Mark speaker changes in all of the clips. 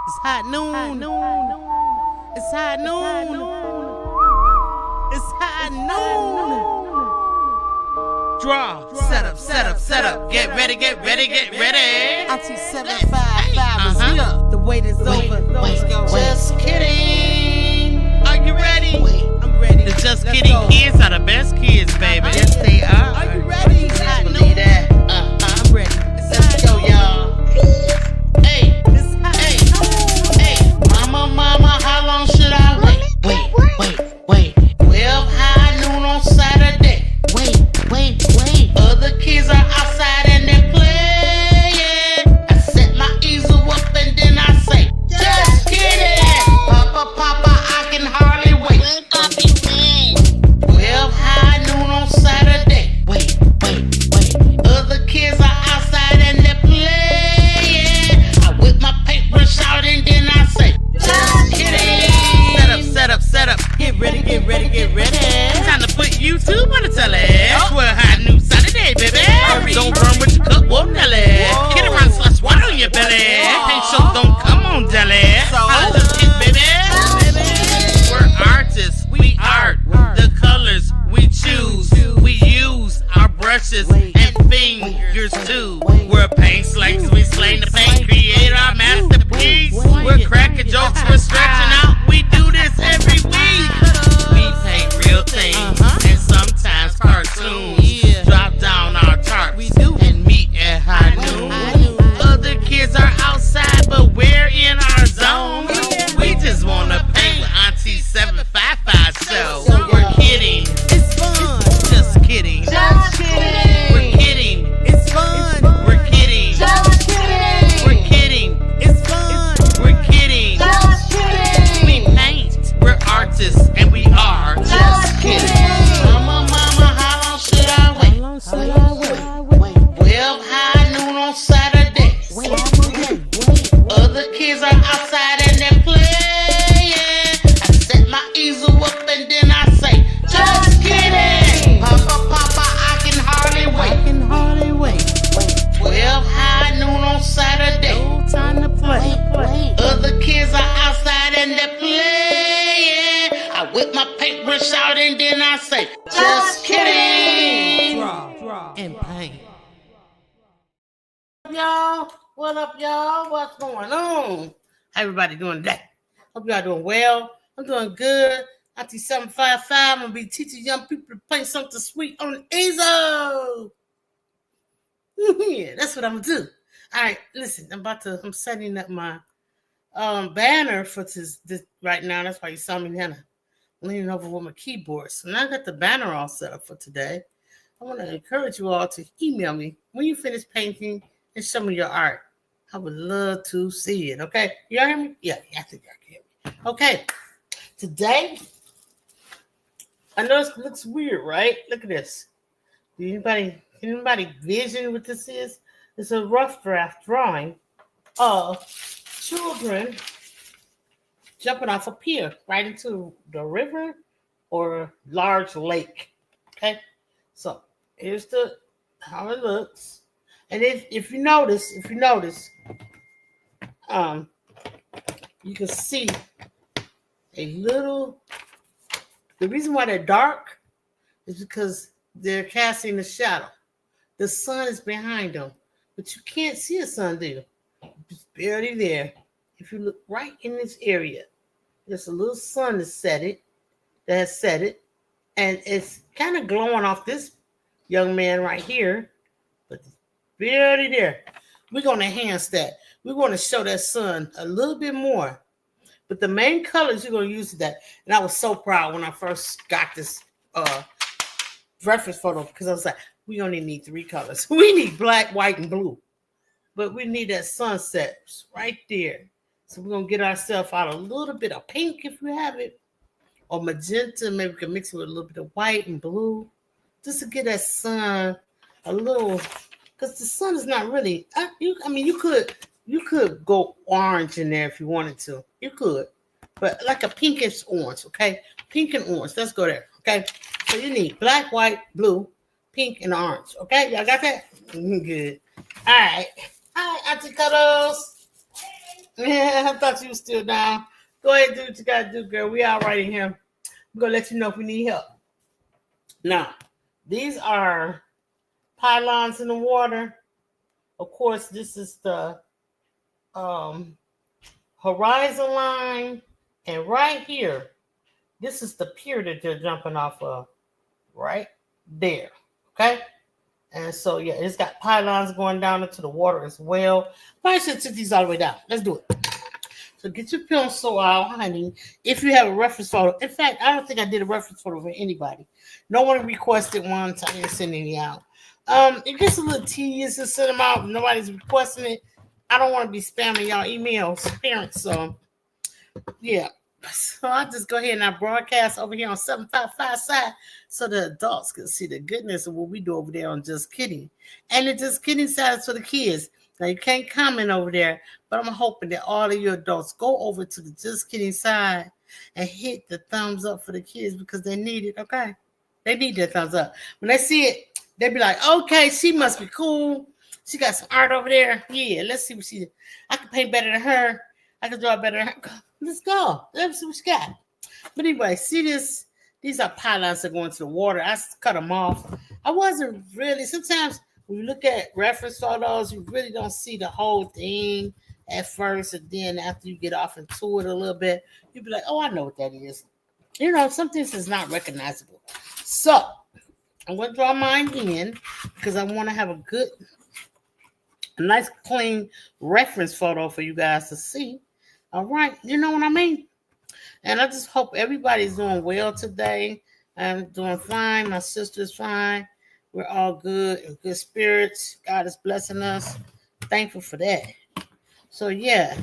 Speaker 1: It's hot noon. It's hot noon. It's hot noon. Draw. Set up. Get ready.
Speaker 2: ARTY 755 is here. The wait is over. Let's go.
Speaker 1: Just kidding. Are you ready?
Speaker 2: I'm ready.
Speaker 1: The Just Kidding kids are the best kids, baby.
Speaker 2: Yes, they are.
Speaker 1: Are you ready?
Speaker 2: It's hot noon. That. I'm ready. Let's go, y'all.
Speaker 1: Hey, mama, how long should I wait? Wait. 12 high noon on Saturday. Wait. Other kids are outside and they're playing. I set my easel up and then I say, just kidding. Papa, I can hardly wait. 12 high noon on Saturday. Wait. Other kids are outside and they're playing. I whip my paintbrush out and then I say, just kidding. Set up. Get ready. Time to put YouTube on the telly. 12 high noon Saturday, baby. Don't burn with your cup, whoa, Nelly. Get around, slash water on your belly. Paint shows don't come on, deli. I just hit, baby. We're artists, we art. The colors we choose. We use our brushes and fingers too. We're paint slayers, we slay the paint, create our masterpiece. We're cracking jokes, we're stretching out. We do this every week. We paint real things and sometimes cartoons. Drop down our tarps and meet at high noon. Other kids are outside, but we're in our zone. We just wanna paint with ARTY 755 show. We're kidding.
Speaker 2: It's fun.
Speaker 1: Just kidding. We're kidding.
Speaker 2: It's fun.
Speaker 1: We're kidding. We're kidding.
Speaker 2: It's fun.
Speaker 1: We're kidding. We paint. We're artists and we are just kidding. Mama, how long should I wait? 12 high noon on Saturday. Other kids are outside and they're playing. I set my easel up and then I say, just kidding. Papa, I can hardly wait. 12 high noon on Saturday.
Speaker 2: No time to play.
Speaker 1: Other kids are outside and they're playing. I whip my paintbrush out and then I say, just kidding.
Speaker 2: Draw.
Speaker 1: And paint. What up, y'all? What's going on? How everybody doing today? Hope y'all doing well. I'm doing good. ARTY 755. I'm gonna be teaching young people to paint something sweet on the easel. Yeah, that's what I'm gonna do. All right, listen. I'm setting up my banner for this right now. That's why you saw me kind of leaning over with my keyboard. So now I got the banner all set up for today. I want to encourage you all to email me when you finish painting and show me your art. I would love to see it. Okay, you hear me? Yeah, I think y'all can hear me. Okay, today I know it looks weird, right? Look at this. Can anybody vision what this is? It's a rough draft drawing of children jumping off a pier right into the river or large lake. Okay, so here's how it looks. And if you notice, you can see a little. The reason why they're dark is because they're casting a shadow. The sun is behind them, but you can't see the sun, do you? It's barely there. If you look right in this area, there's a little sun that has set it, and it's kind of glowing off this young man right here, but it's barely there. We're going to enhance that. We're going to show that sun a little bit more. But the main colors you're going to use that. And I was so proud when I first got this reference photo because I was like, we only need 3 colors. We need black, white, and blue. But we need that sunset right there. So we're going to get ourselves out a little bit of pink if we have it. Or magenta. Maybe we can mix it with a little bit of white and blue. Just to get that sun a little. Because the sun is not really. You could go orange in there if you wanted to. You could. But like a pinkish orange, okay? Pink and orange. Let's go there, okay? So you need black, white, blue, pink, and orange, okay? Y'all got that? Good. All right. Hi, Auntie Cuddles. Yeah, I thought you was still down. Go ahead and do what you gotta do, girl. We all right in here. We're gonna let you know if we need help. Now, these are pylons in the water. Of course, this is the horizon line, and right here, this is the pier that they're jumping off of, right there. Okay, and so yeah, it's got pylons going down into the water as well. I should take these all the way down. Let's do it. So get your pencil out, honey. If you have a reference photo, in fact, I don't think I did a reference photo for anybody. No one requested one, so I didn't send any out. It gets a little tedious to send them out. Nobody's requesting it. I don't want to be spamming y'all emails, parents. So yeah. So I'll just go ahead and I broadcast over here on 755 side so the adults can see the goodness of what we do over there on Just Kidding. And the Just Kidding side is for the kids. Now you can't comment over there, but I'm hoping that all of you adults go over to the Just Kidding side and hit the thumbs up for the kids because they need it, okay? They need that thumbs up. When they see it, they be like, okay, she must be cool. She got some art over there. Yeah, let's see what she did. I can paint better than her. I can draw better than her. Let's go. Let's see what she got. But anyway, see this? These are pylons that go into the water. I cut them off. I wasn't really, sometimes when you look at reference photos, you really don't see the whole thing at first. And then after you get off into it a little bit, you'll be like, oh, I know what that is. You know, some things is not recognizable. So I'm going to draw mine in because I want to have a nice, clean reference photo for you guys to see. All right. You know what I mean? And I just hope everybody's doing well today. I'm doing fine. My sister's fine. We're all good in good spirits. God is blessing us. Thankful for that. So yeah,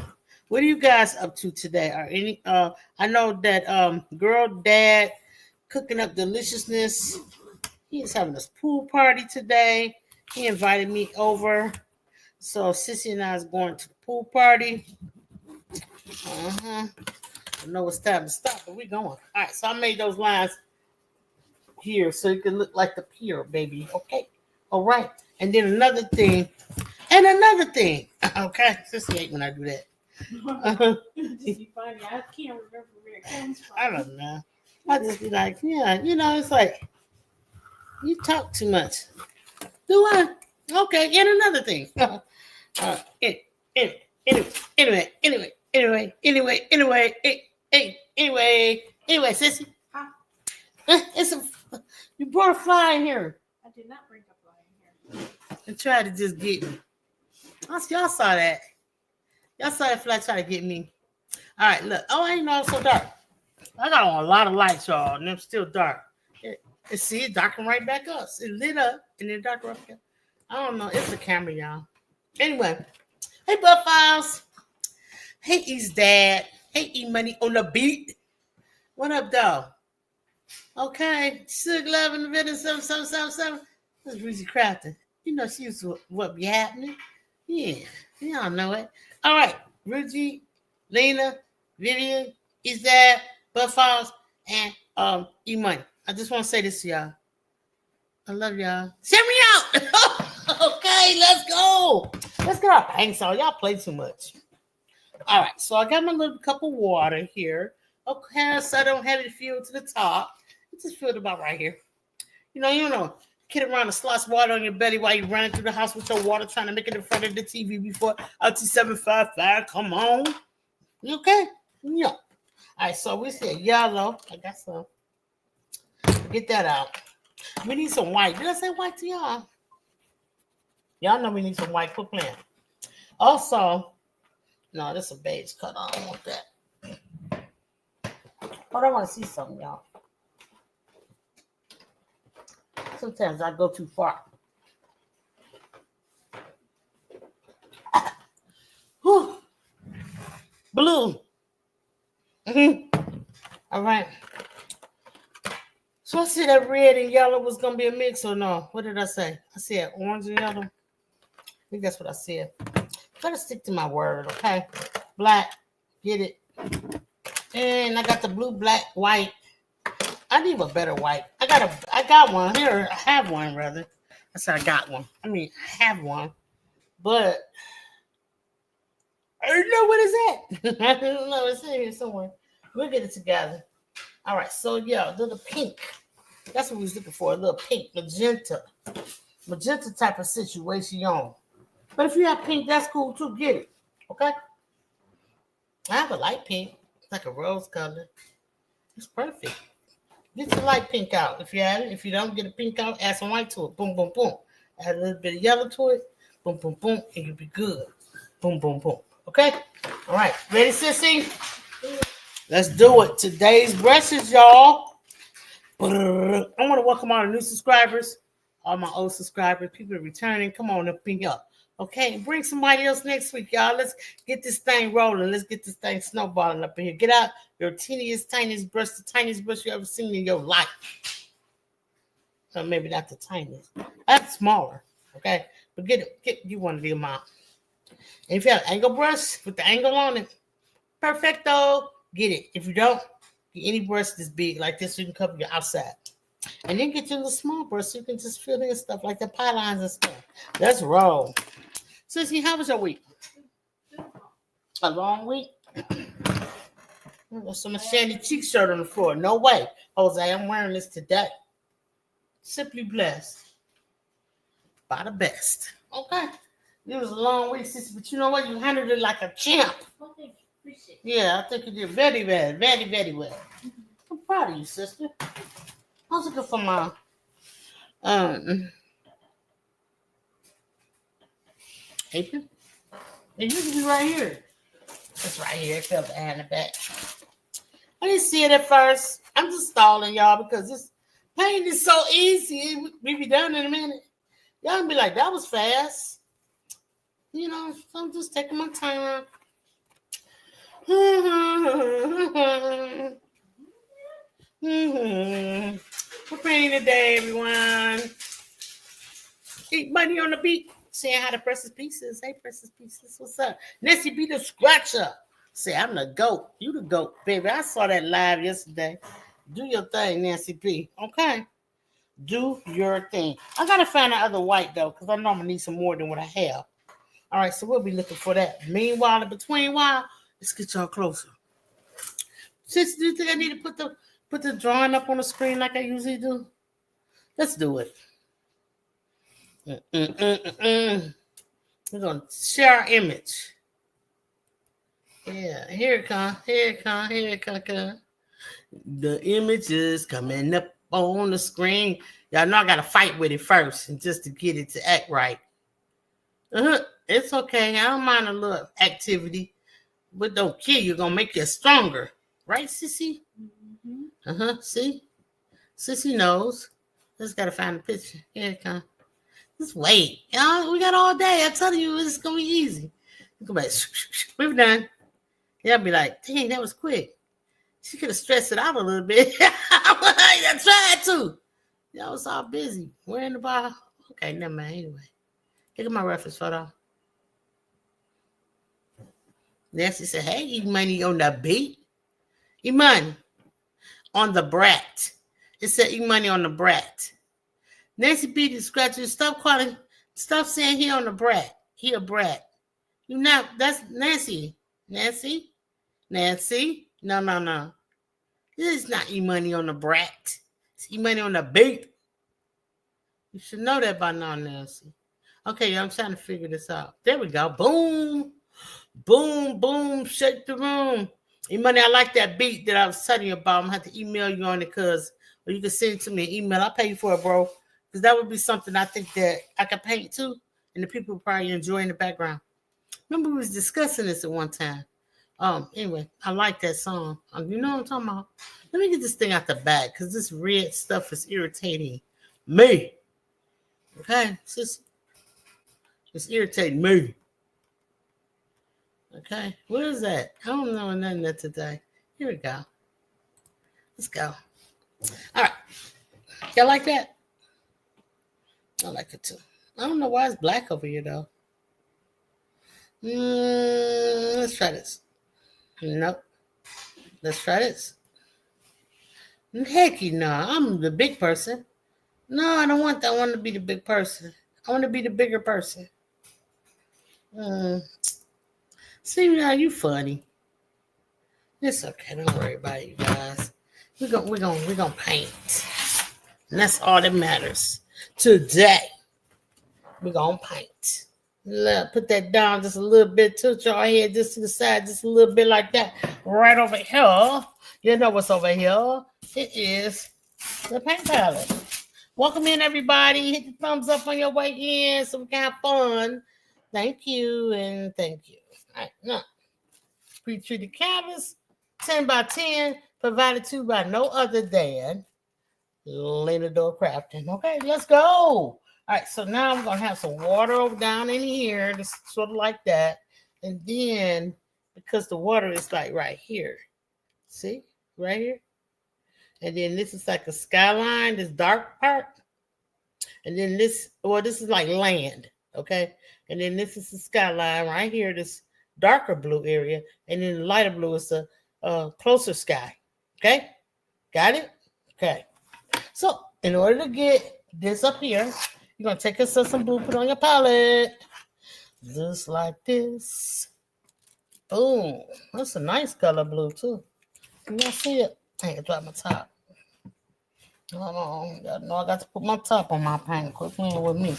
Speaker 1: what are you guys up to today? Are any? I know that girl dad cooking up deliciousness. He is having a pool party today. He invited me over, so Sissy and I is going to the pool party. I know it's time to stop, but we're going. All right, so I made those lines here so it can look like the pier, baby. Okay. All right. And then another thing. Okay. Sissy hate when I do that.
Speaker 3: Just be funny. I can't remember where it comes from.
Speaker 1: I don't know. I just be like, yeah, you know, it's like you talk too much. Do I? Okay. And another thing. Anyway, Sissy.
Speaker 3: Huh?
Speaker 1: You brought a fly in here.
Speaker 3: I did not bring a fly in here.
Speaker 1: And tried to just get me. Y'all saw that. Y'all saw that fly try to get me. All right, look. Oh, I didn't know it was so dark. I got on a lot of lights, y'all, and it's still dark. See, it darkened right back up. It lit up, and then darkened right back up. I don't know. It's the camera, y'all. Anyway. Hey, Buff Files. Hey, East Dad. Hey, E-Money on the beat. What up, dog? Okay. Sugar Love in the video 7777. That's Breezy Crafton. You know she used to what be happening. Yeah. Y'all know it. All right. Rugy, Lena, Vivian, East Dad, Buff Files, and E-Money. I just want to say this to y'all. I love y'all. Send me out. Okay, let's go. Let's get our paints on. Y'all play too much. All right, so I got my little cup of water here. Okay, so I don't have it filled to the top. It just filled about right here. You know, kid around to slosh water on your belly while you're running through the house with your water, trying to make it in front of the TV before ARTY 755. Come on. You okay? Yeah. All right, so we said yellow. I got some. Get that out. We need some white. Did I say white to y'all? Y'all know we need some white. Quit playing. Also, no, this is a beige color. I don't want that. But I want to see something, y'all. Sometimes I go too far. Whew. Blue. All right. So I said that red and yellow was going to be a mix or no? What did I say? I said orange and yellow. I think that's what I said. Gotta stick to my word, okay? Black, get it. And I got the blue, black, white. I need a better white. I got one here. I have one rather. I said I got one. I mean, I have one, but I don't know what is that. I don't know. It's in here somewhere. We'll get it together. All right. So yeah, a little pink. That's what we was looking for. A little pink, magenta type of situation. But if you have pink, that's cool too. Get it. Okay. I have a light pink. It's like a rose color. It's perfect. Get your light pink out. If you have it, if you don't get a pink out, add some white to it. Boom, boom, boom. Add a little bit of yellow to it. Boom, boom, boom. And you'll be good. Boom, boom, boom. Okay? All right. Ready, sissy? Let's do it. Today's brushes, y'all. I want to welcome all the new subscribers, all my old subscribers, people returning. Come on up, ping up. Okay? Bring somebody else next week, y'all. Let's get this thing rolling. Let's get this thing snowballing up in here. Get out your teeniest, tiniest brush, the tiniest brush you ever seen in your life. Or maybe not the tiniest. That's smaller. Okay? But get you one of them out. And if you have an angle brush with the angle on it, perfecto, get it. If you don't, get any brush this big like this, so you can cover your outside. And then get your little small brush so you can just fill in stuff like the pie lines and stuff. Let's roll. Sissy, how was your week? A long week? There's some Shandy cheek shirt on the floor. No way. Jose, I'm wearing this today. Simply blessed. By the best. Okay. It was a long week, sister, but you know what? You handled it like a champ.
Speaker 3: Well, thank you. Appreciate it.
Speaker 1: Yeah, I think you did very well. Very, very well. I'm proud of you, sister. I was looking for my apron. It used to be right here. It's right here. It fell behind the back. I didn't see it at first. I'm just stalling y'all because this painting is so easy. We be done in a minute. Y'all gonna be like, that was fast. You know, so I'm just taking my time. We're painting today, everyone. Keep money on the beat. Saying how to Precious Pieces. Hey, Precious Pieces. What's up? Nancy be the scratcher. Say, I'm the GOAT. You the GOAT, baby. I saw that live yesterday. Do your thing, Nancy P. Okay. Do your thing. I got to find that other white, though, because I know I'm going to need some more than what I have. All right, so we'll be looking for that. Meanwhile, in between while, let's get y'all closer. Sis, do you think I need to put the drawing up on the screen like I usually do? Let's do it. We're going to share our image. Yeah, here it comes. Here it comes. The image is coming up on the screen. Y'all know I got to fight with it first and just to get it to act right. It's okay. I don't mind a little activity, but don't kill you. Gonna make you stronger, right, Sissy? Mm-hmm. See, Sissy knows. Just gotta find the picture. Here it comes. Just wait. We got all day. I tell you, it's gonna be easy. Go back. We're done. Y'all be like, dang, that was quick. She could have stressed it out a little bit. I tried to. Y'all was all busy. Wearing the bar. Okay, never mind. Anyway. Look at my reference photo. Nancy said, hey, E-Money on the beat. E-Money on the brat. It said E-Money on the brat. Nancy B. the scratcher. Stop saying he on the brat. He a brat. You not, that's Nancy. Nancy? No. This is not E-Money on the brat. It's E-Money on the beat. You should know that by now, Nancy. Okay, I'm trying to figure this out. There we go. Boom. Boom, boom. Shake the room. E-Money, I like that beat that I was telling you about. I'm going to have to email you on it or you can send it to me an email. I'll pay you for it, bro. Because that would be something I think that I could paint too. And the people would probably enjoy in the background. Remember we was discussing this at one time. Anyway, I like that song. You know what I'm talking about? Let me get this thing out the back because this red stuff is irritating me. Okay? It's irritating me. Okay, where is that? I don't know nothing of today. Here we go. Let's go. All right. Y'all like that? I like it too. I don't know why it's black over here though. Let's try this. Nope. Let's try this. Heck no, I'm the big person. No, I don't want that one to be the big person. I want to be the bigger person. See, now you funny. It's okay. Don't worry about it, you guys. We're gonna paint. And that's all that matters. Today, we're gonna paint. Look, put that down just a little bit. Tilt your head just to the side, just a little bit like that. Right over here. You know what's over here. It is the paint palette. Welcome in, everybody. Hit the thumbs up on your way in so we can have fun. Thank you and thank you. All right, now, pre-treated canvas, 10 by 10, provided to you by no other than Lenador Crafting. Okay, let's go. All right, so now I'm going to have some water over down in here, just sort of like that. And then, because the water is like right here, see, right here. And then this is like a skyline, this dark part. And then this, well, this is like land, okay? And then this is the skyline right here, this darker blue area. And then the lighter blue is the closer sky, okay? Got it? Okay. So in order to get this up here, you're going to take yourself some blue, put on your palette. Just like this. Boom. That's a nice color blue, too. Can y'all see it? I ain't drop my top. Hold on. Y'all know I got to put my top on my paint. Quit playing with me.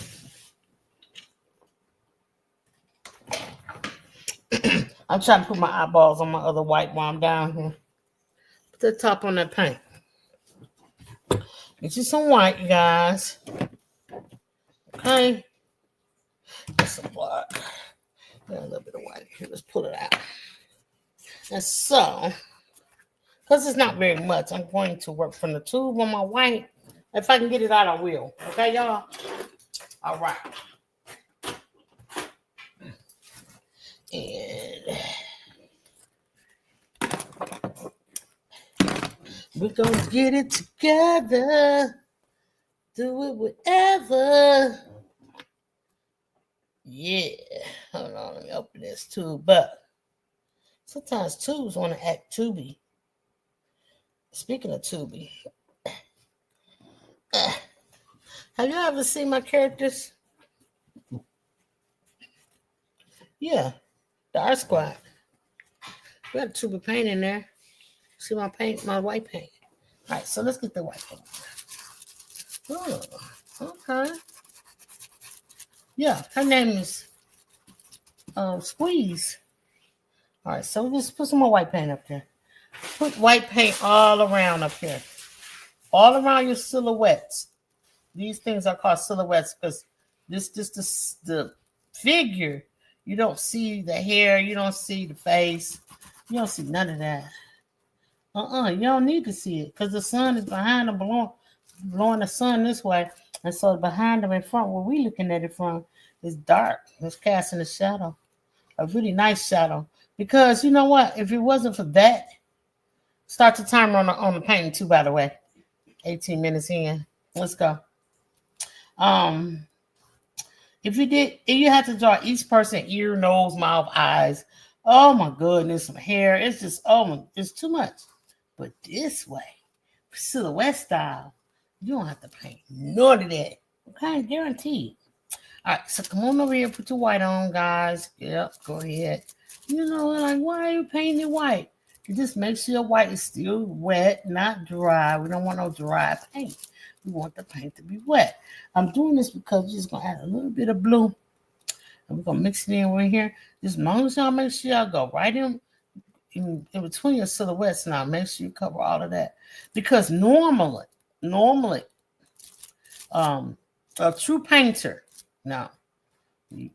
Speaker 1: I'm trying to put my eyeballs on my other white while I'm down here. Put the top on that paint. Get you some white, you guys. Okay. Get some black. Got a little bit of white here. Let's pull it out. And so, because it's not very much, I'm going to work from the tube on my white. If I can get it out, I will. Okay, y'all? All right. And we're going to get it together. Do it whatever. Yeah. Hold on. Let me open this tube up. Sometimes tubes want to act tubey. Speaking of tubey, have you ever seen my characters? Yeah. The Art Squad. We got a tube of paint in there. See my paint, my white paint. All right, so let's get the white paint. Oh, okay. Yeah, her name is Squeeze. All right, so let's put some more white paint up there. Put white paint all around up here. All around your silhouettes. These things are called silhouettes because the figure. You don't see the hair. You don't see the face. You don't see none of that. You don't need to see it because the sun is behind them, blowing the sun this way. And so behind them in front, where we looking at it from, is dark. It's casting a shadow, a really nice shadow. Because you know what? If it wasn't for that, start the timer on the painting too, by the way. 18 minutes in. Let's go. If you had to draw each person, ear, nose, mouth, eyes. Oh my goodness, some hair. It's just, it's too much. But this way, silhouette style, you don't have to paint none of that. Okay, guaranteed. All right, so come on over here, put your white on, guys. Yep, go ahead. You know, like, why are you painting white? It just makes sure your white is still wet, not dry. We don't want no dry paint. We want the paint to be wet. I'm doing this because we're just going to add a little bit of blue. And we're going to mix it in right here. Just as long as y'all make sure y'all go right in between your silhouettes now. Make sure you cover all of that. Because normally, a true painter, now, you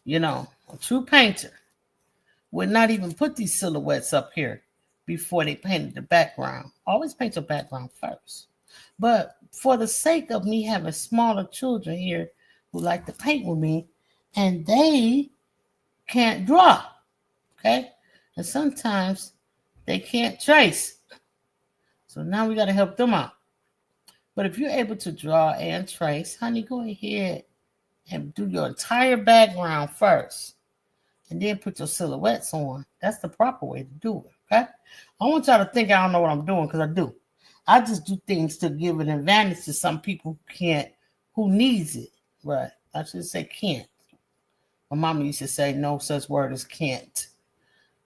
Speaker 1: know, a true painter would not even put these silhouettes up here before they painted the background. Always paint your background first. But for the sake of me having smaller children here who like to paint with me, and they can't draw, okay? And sometimes they can't trace. So now we got to help them out. But if you're able to draw and trace, honey, go ahead and do your entire background first. And then put your silhouettes on. That's the proper way to do it, okay? I want y'all to think I don't know what I'm doing, because I do. I just do things to give an advantage to some people who needs it. Right. I should say can't. My mama used to say no such word as can't.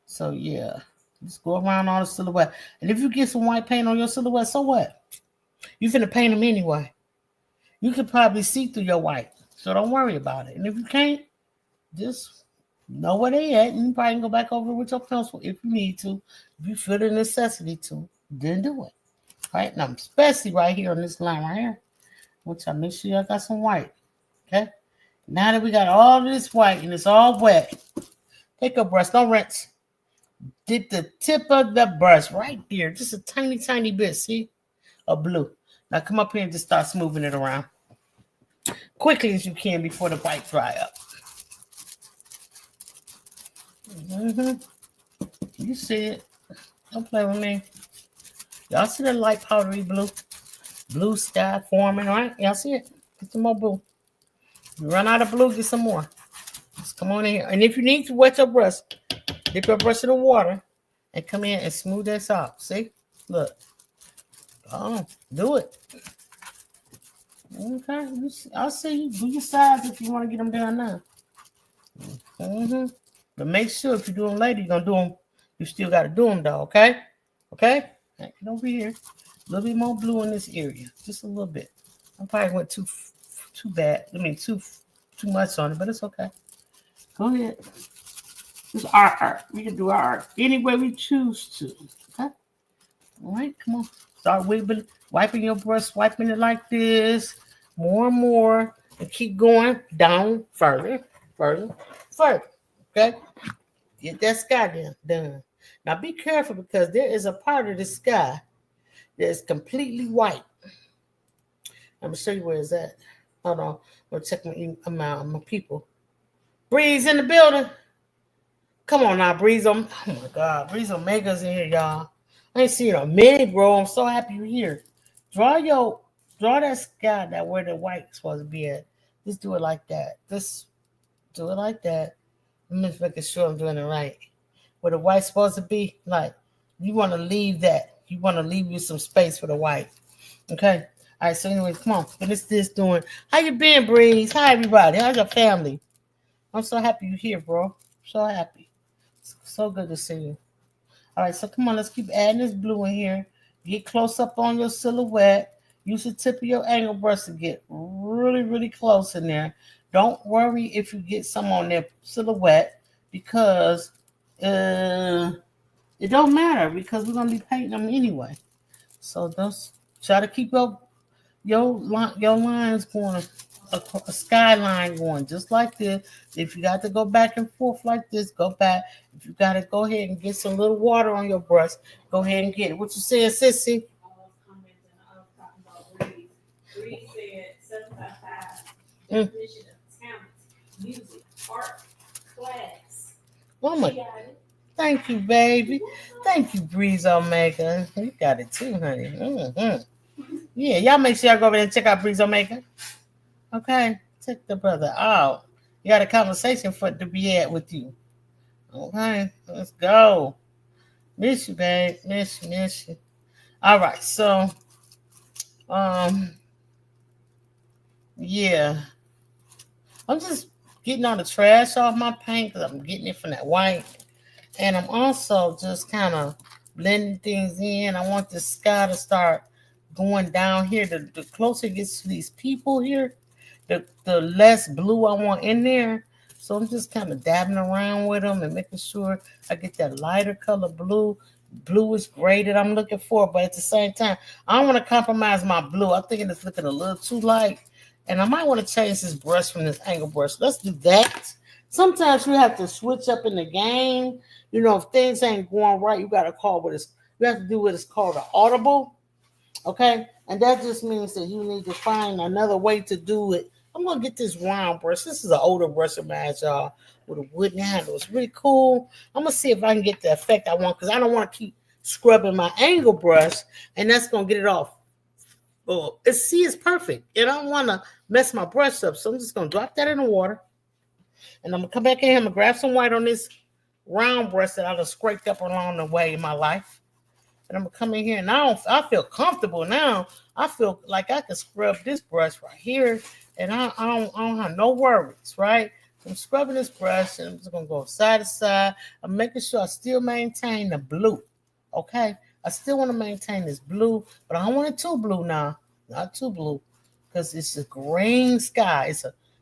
Speaker 1: So yeah, just go around all the silhouette. And if you get some white paint on your silhouette, so what? You finna paint them anyway. You could probably see through your white. So don't worry about it. And if you can't, just know where they at. And you probably can go back over with your pencil if you need to. If you feel the necessity to, then do it. Right? Now, especially right here on this line right here. Which I make sure y'all got some white. Okay? Now that we got all this white and it's all wet, take a brush, don't rinse. Dip the tip of the brush right there, just a tiny, tiny bit, see? Of blue. Now come up here and just start smoothing it around. Quickly as you can before the white dry up. You see it. Don't play with me. Y'all see that light powdery blue? Blue sky forming, right? Y'all see it? Get some more blue. You run out of blue, get some more. Just come on in here. And if you need to wet your brush, dip your brush in the water and come in and smooth this out. See? Look. Oh, do it. Okay. I'll see you. Do your sides if you want to get them done now. But make sure if you do them later, you're going to do them. You still got to do them, though, okay? Okay? Get over here. A little bit more blue in this area. Just a little bit. I probably went too bad. I mean, too much on it, but it's okay. Go ahead. It's our art. We can do our art any way we choose to. Okay? All right, come on. Start wiping your brush, swiping it like this. More and more. And keep going down further. Okay? Get that sky done. Now be careful because there is a part of the sky that is completely white. I'm going to show you where it's at. Hold on. I'm going to check my people. Breeze in the building. Come on now, Breeze. Oh my God. Breeze Omega's in here, y'all. I ain't seen a minute, bro. I'm so happy you're here. Draw that sky that where the white's supposed to be at. Just do it like that. Just do it like that. I'm just making sure I'm doing it right. Where the white's supposed to be, like, you want to leave that. You want to leave you some space for the white. Okay? All right, so anyway, come on. Finish this doing. How you been, Breeze? Hi, everybody. How's your family? I'm so happy you're here, bro. So happy. So good to see you. All right, so come on. Let's keep adding this blue in here. Get close up on your silhouette. Use the tip of your angle brush to get really, really close in there. Don't worry if you get some on their silhouette because it don't matter because we're going to be painting them anyway. So just try to keep your lines going, a skyline going just like this. If you got to go back and forth like this, go back. If you got to go ahead and get some little water on your brush, go ahead and get it. What you saying, Sissy?
Speaker 3: I was commenting, I was talking about Breeze. Breeze said 755 definition of talent, music, art, class.
Speaker 1: Oh my. Thank you, baby. Thank you, Breeze Omega. You got it too, honey. Yeah, y'all make sure y'all go over there and check out Breeze Omega. Okay, check the brother out. You got a conversation to be at with you. Okay, let's go. Miss you, babe. Miss you. All right, so, yeah. I'm just getting all the trash off my paint because I'm getting it from that white. And I'm also just kind of blending things in. I want the sky to start going down here. The closer it gets to these people here, the less blue I want in there. So I'm just kind of dabbing around with them and making sure I get that lighter color blue. Blue is great that I'm looking for, but at the same time, I don't want to compromise my blue. I'm thinking it's looking a little too light. And I might want to change this brush from this angle brush. Let's do that. Sometimes you have to switch up in the game. You know, if things ain't going right, you got to you have to do what is called an audible. Okay? And that just means that you need to find another way to do it. I'm going to get this round brush. This is an older brush of mine, y'all, with a wooden handle. It's really cool. I'm going to see if I can get the effect I want because I don't want to keep scrubbing my angle brush, and that's going to get it off. Well, it's perfect, and I don't want to mess my brush up, so I'm just going to drop that in the water, and I'm going to come back in here. I'm going to grab some white on this round brush that I just scraped up along the way in my life. And I'm going to come in here. And I feel comfortable now. I feel like I can scrub this brush right here. And I don't have no worries, right? I'm scrubbing this brush and I'm just gonna go side to side. I'm making sure I still maintain the blue. Okay, I still want to maintain this blue, but I don't want it too blue now. Not too blue, because it's a green sky.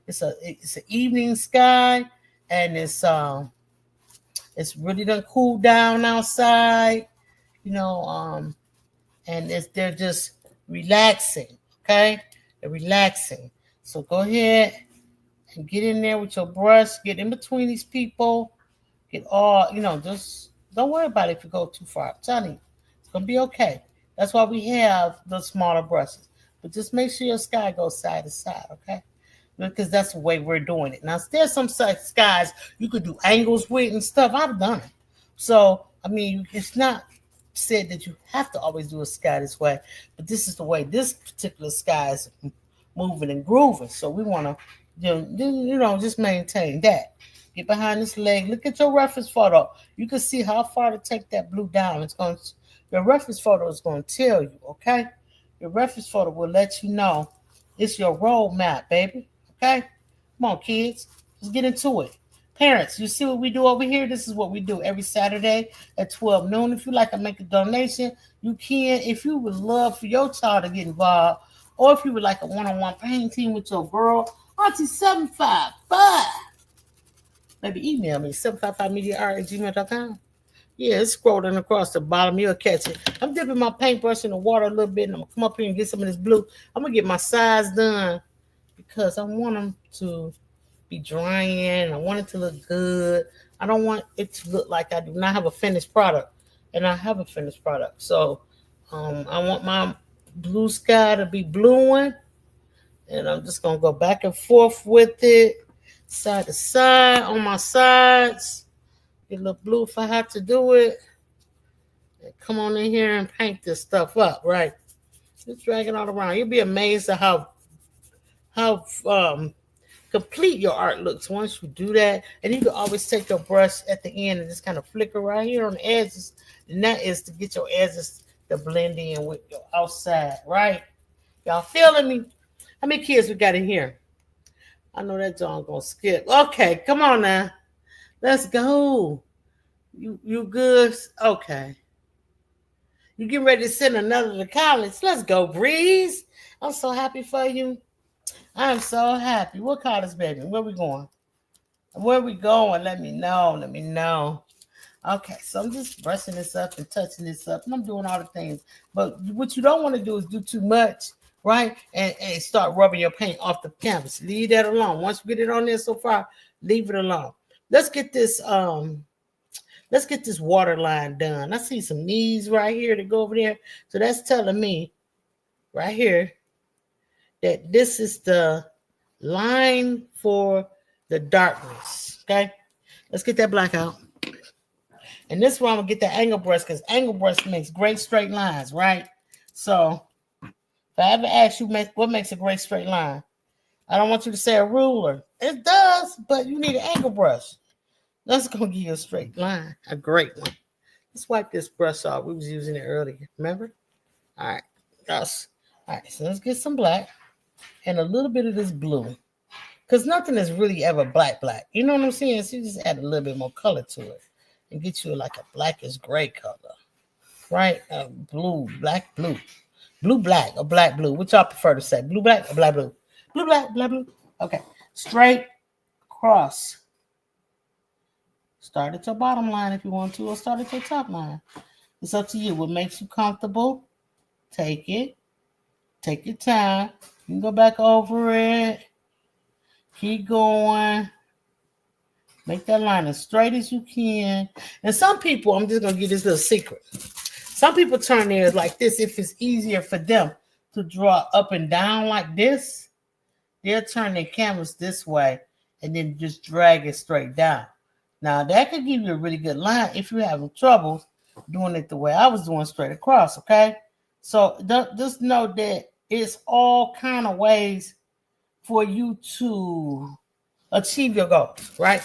Speaker 1: It's an evening sky, and it's really done cool down outside. And they're just relaxing. Okay, they're relaxing. So go ahead and get in there with your brush. Get in between these people. Get all, just don't worry about it if you go too far. I'm telling you, it's going to be okay. That's why we have the smaller brushes. But just make sure your sky goes side to side, okay? Because that's the way we're doing it. Now, there's some skies you could do angles with and stuff. I've done it. So, I mean, it's not said that you have to always do a sky this way, but this is the way this particular sky is moving and grooving. So we want to, just maintain that. Get behind this leg. Look at your reference photo. You can see how far to take that blue down. Your reference photo is going to tell you, okay? Your reference photo will let you know it's your roadmap, baby. Okay? Come on, kids. Let's get into it. Parents, you see what we do over here? This is what we do every Saturday at 12 noon. If you like to make a donation, you can. If you would love for your child to get involved, or if you would like a one-on-one painting with your girl, ARTY755. Maybe email me, 755mediaart@gmail.com. Yeah, it's scrolling across the bottom. You'll catch it. I'm dipping my paintbrush in the water a little bit, and I'm going to come up here and get some of this blue. I'm going to get my sides done because I want them to be drying. I want it to look good. I don't want it to look like I do not have a finished product, and I have a finished product. So I want my blue sky to be bluing, and I'm just going to go back and forth with it. Side to side on my sides. Get a little blue if I have to do it. And come on in here and paint this stuff up, right? Just drag it all around. You'll be amazed at how complete your art looks once you do that. And you can always take your brush at the end and just kind of flicker right here on the edges. And that is to get your edges to blend in with your outside, right? Y'all feeling me? How many kids we got in here? I know that John gonna skip. Okay, come on now. Let's go. You good? Okay. You getting ready to send another to college? Let's go, Breeze. I'm so happy for you. I'm so happy. What college, baby? Where we going? Where we going? Let me know. Okay, so I'm just brushing this up and touching this up, and I'm doing all the things. But what you don't want to do is do too much, right? And start rubbing your paint off the canvas. Leave that alone. Once you get it on there so far, leave it alone. Let's get this water line done. I see some knees right here to go over there. So that's telling me right here that this is the line for the darkness. Okay, let's get that black out. And this one I'm gonna get the angle brush because angle brush makes great straight lines, right? So if I ever ask you what makes a great straight line, I don't want you to say a ruler. It does, but you need an angle brush. That's gonna give you a straight line, a great one. Let's wipe this brush off. We was using it earlier, remember? All right, all right. So let's get some black and a little bit of this blue, because nothing is really ever black. You know what I'm saying? So you just add a little bit more color to it and get you like a blackish gray color, right? Blue, black, or black, blue. Which y'all prefer to say? Blue, black, or black, blue? Blue, black, blue. Okay, straight across. Start at your bottom line if you want to, or start at your top line. It's up to you. What makes you comfortable, take it. Take your time. You can go back over it. Keep going. Make that line as straight as you can. And some people, I'm just going to give this little secret. Some people turn theirs like this if it's easier for them to draw up and down like this. They'll turn their canvas this way and then just drag it straight down. Now, that could give you a really good line if you're having trouble doing it the way I was doing straight across, okay? So just know that it's all kind of ways for you to achieve your goals, right?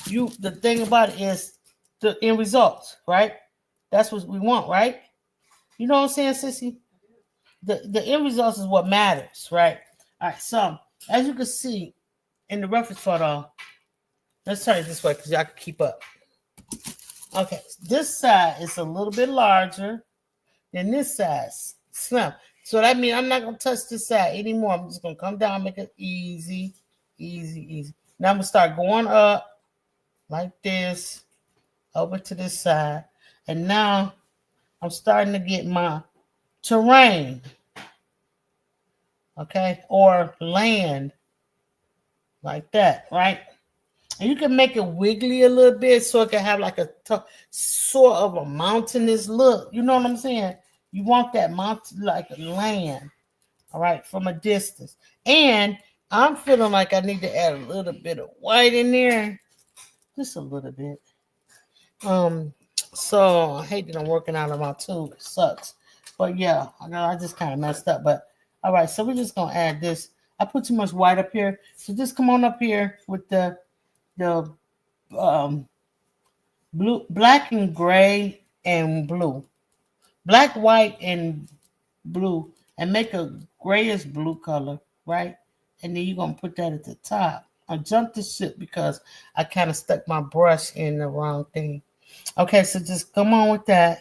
Speaker 1: The thing about it is the end results, right? That's what we want, right? You know what I'm saying, sissy? The end results is what matters, right? All right, so as you can see in the reference photo, Let's turn it this way because y'all can keep up. Okay, this side is a little bit larger than this side. Slim. So that means I'm not going to touch this side anymore. I'm just going to come down, make it easy, easy, easy. Now I'm going to start going up like this, over to this side. And now I'm starting to get my terrain, okay, or land like that, right? And you can make it wiggly a little bit so it can have like a sort of a mountainous look. You know what I'm saying? You want that mountain like land, all right, from a distance. And I'm feeling like I need to add a little bit of white in there, just a little bit. So I hate that I'm working out of my tube. It sucks. But yeah, I just kind of messed up. But all right, so we're just gonna add this. I put too much white up here, so just come on up here with the blue, black and gray and blue, black, white, and blue, and make a grayish blue color, right? And then you're gonna put that at the top. I jumped the ship because I kind of stuck my brush in the wrong thing. Okay, so just come on with that.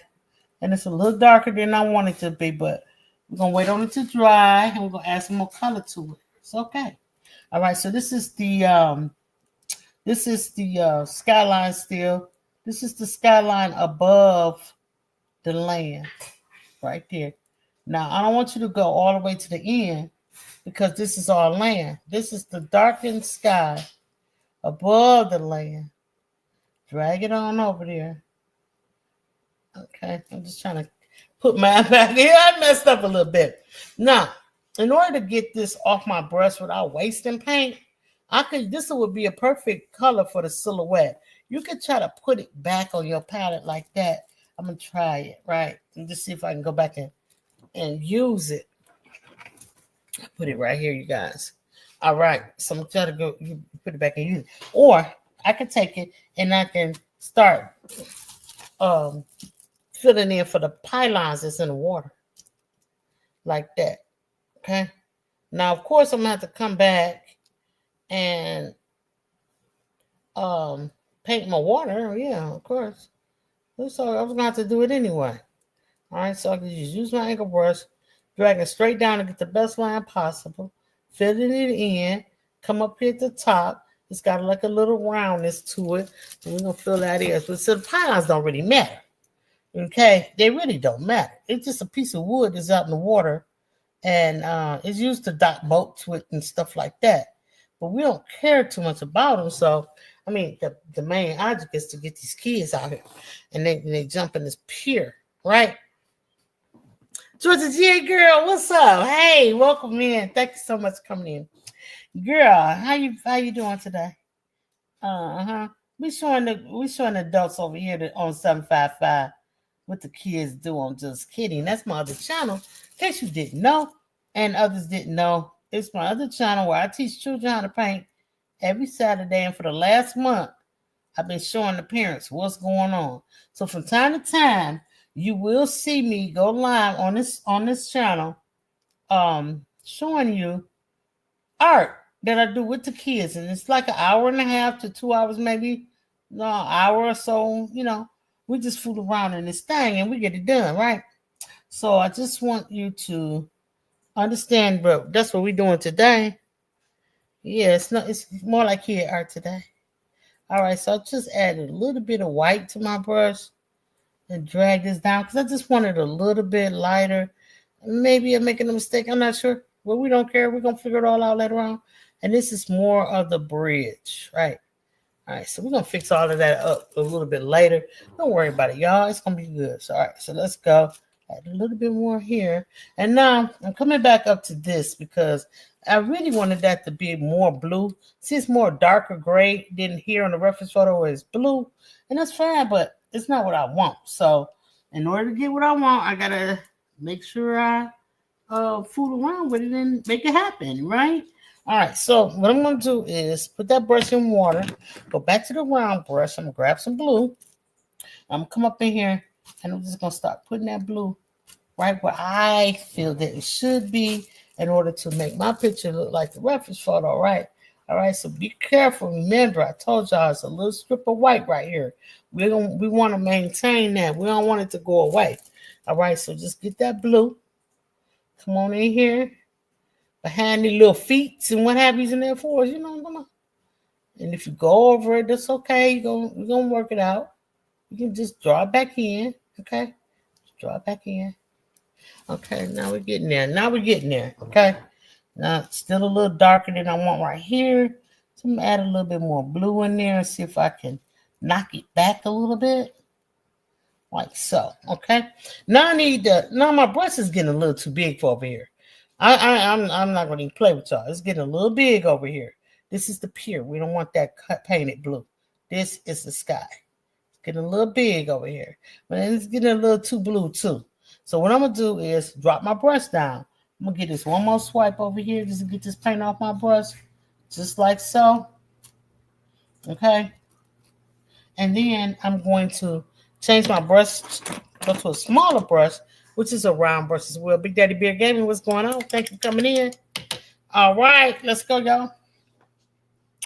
Speaker 1: And it's a little darker than I want it to be, but we're gonna wait on it to dry and we're gonna add some more color to it. It's okay. All right, so this is the skyline still. This is the skyline above the land right there. Now, I don't want you to go all the way to the end because this is all land. This is the darkened sky above the land. Drag it on over there. Okay, I'm just trying to put my back here. I messed up a little bit. Now, in order to get this off my brush without wasting paint, this would be a perfect color for the silhouette. You could try to put it back on your palette like that. I'm gonna try it, right? And just see if I can go back and use it. I put it right here, you guys. All right, so I'm gonna try to go put it back and use it. Or I can take it and I can start filling in for the pylons that's in the water. Like that. Okay. Now, of course, I'm gonna have to come back and paint my water. Yeah, of course. So I was gonna have to do it anyway. All right, so I can just use my angle brush, drag it straight down to get the best line possible, filling it in, come up here at the top. It's got like a little roundness to it. And we're gonna fill that in. So the pylons don't really matter. Okay, they really don't matter. It's just a piece of wood that's out in the water, and it's used to dock boats with and stuff like that. But we don't care too much about them. So, I mean, the main object is to get these kids out here, and they jump in this pier, right? Georgia G, girl, what's up? Hey, welcome in. Thank you so much for coming in, girl. How you doing today? We showing adults over here on 755. What the kids do. I'm just kidding. That's my other channel. In case you didn't know, and others didn't know, it's my other channel where I teach children how to paint every Saturday. And for the last month, I've been showing the parents what's going on. So from time to time, you will see me go live on this channel, showing you art that I do with the kids. And it's like an hour and a half to 2 hours, maybe, no, an hour or so, you know. We just fool around in this thing and we get it done, right? So I just want you to understand, bro. That's what we're doing today. Yeah, it's more like kid art today. All right, so I just added a little bit of white to my brush and drag this down because I just wanted a little bit lighter. Maybe I'm making a mistake. I'm not sure. Well, we don't care. We're going to figure it all out later on. And this is more of the bridge, right? All right, so we're going to fix all of that up a little bit later. Don't worry about it, y'all. It's going to be good. So, all right, so let's go. Add a little bit more here. And now I'm coming back up to this because I really wanted that to be more blue. See, it's more darker gray than here on the reference photo where it's blue. And that's fine, but it's not what I want. So in order to get what I want, I got to make sure I fool around with it and make it happen, right? All right, so what I'm going to do is put that brush in water, go back to the round brush. I'm going to grab some blue. I'm going to come up in here, and I'm just going to start putting that blue right where I feel that it should be in order to make my picture look like the reference photo, right? All right, so be careful. Remember, I told y'all it's a little strip of white right here. We want to maintain that. We don't want it to go away. All right, so just get that blue. Come on in here. Behind the little feet and what have you in there for us, you know, come on. And if you go over it, that's okay. We're gonna work it out. You can just draw it back in, okay? Draw it back in. Okay, now we're getting there. Okay? Now, it's still a little darker than I want right here. So I'm gonna add a little bit more blue in there and see if I can knock it back a little bit. Like so, okay? Now my brush is getting a little too big for over here. I'm not gonna even play with y'all. It's getting a little big over here. This is the pier. We don't want that painted blue. This is the sky. It's getting a little big over here. But it's getting a little too blue too. So what I'm gonna do is drop my brush down. I'm gonna get this one more swipe over here just to get this paint off my brush. Just like so. Okay. And then I'm going to change my brush, go to a smaller brush, which is a round brush as well. Big Daddy Bear Gaming, what's going on? Thank you for coming in. All right, let's go, y'all.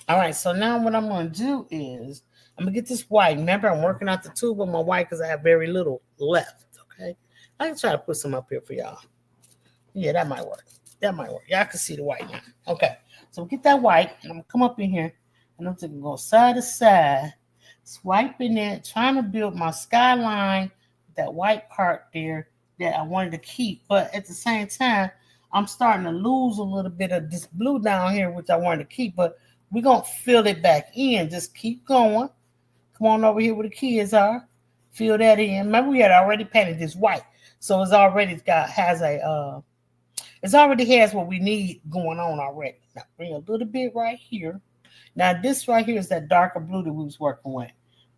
Speaker 1: All right, so now what I'm going to do is I'm going to get this white. Remember, I'm working out the tube with my white because I have very little left, okay? I can try to put some up here for y'all. Yeah, that might work. Y'all can see the white now. Okay, so get that white, and I'm going to come up in here, and I'm just going to go side to side, swiping it, trying to build my skyline, that white part there that I wanted to keep. But at the same time, I'm starting to lose a little bit of this blue down here, which I wanted to keep, but we're going to fill it back in. Just keep going. Come on over here where the kids are. Fill that in. Remember, we had already painted this white. So it's already has what we need going on already. Now, bring a little bit right here. Now, this right here is that darker blue that we was working with.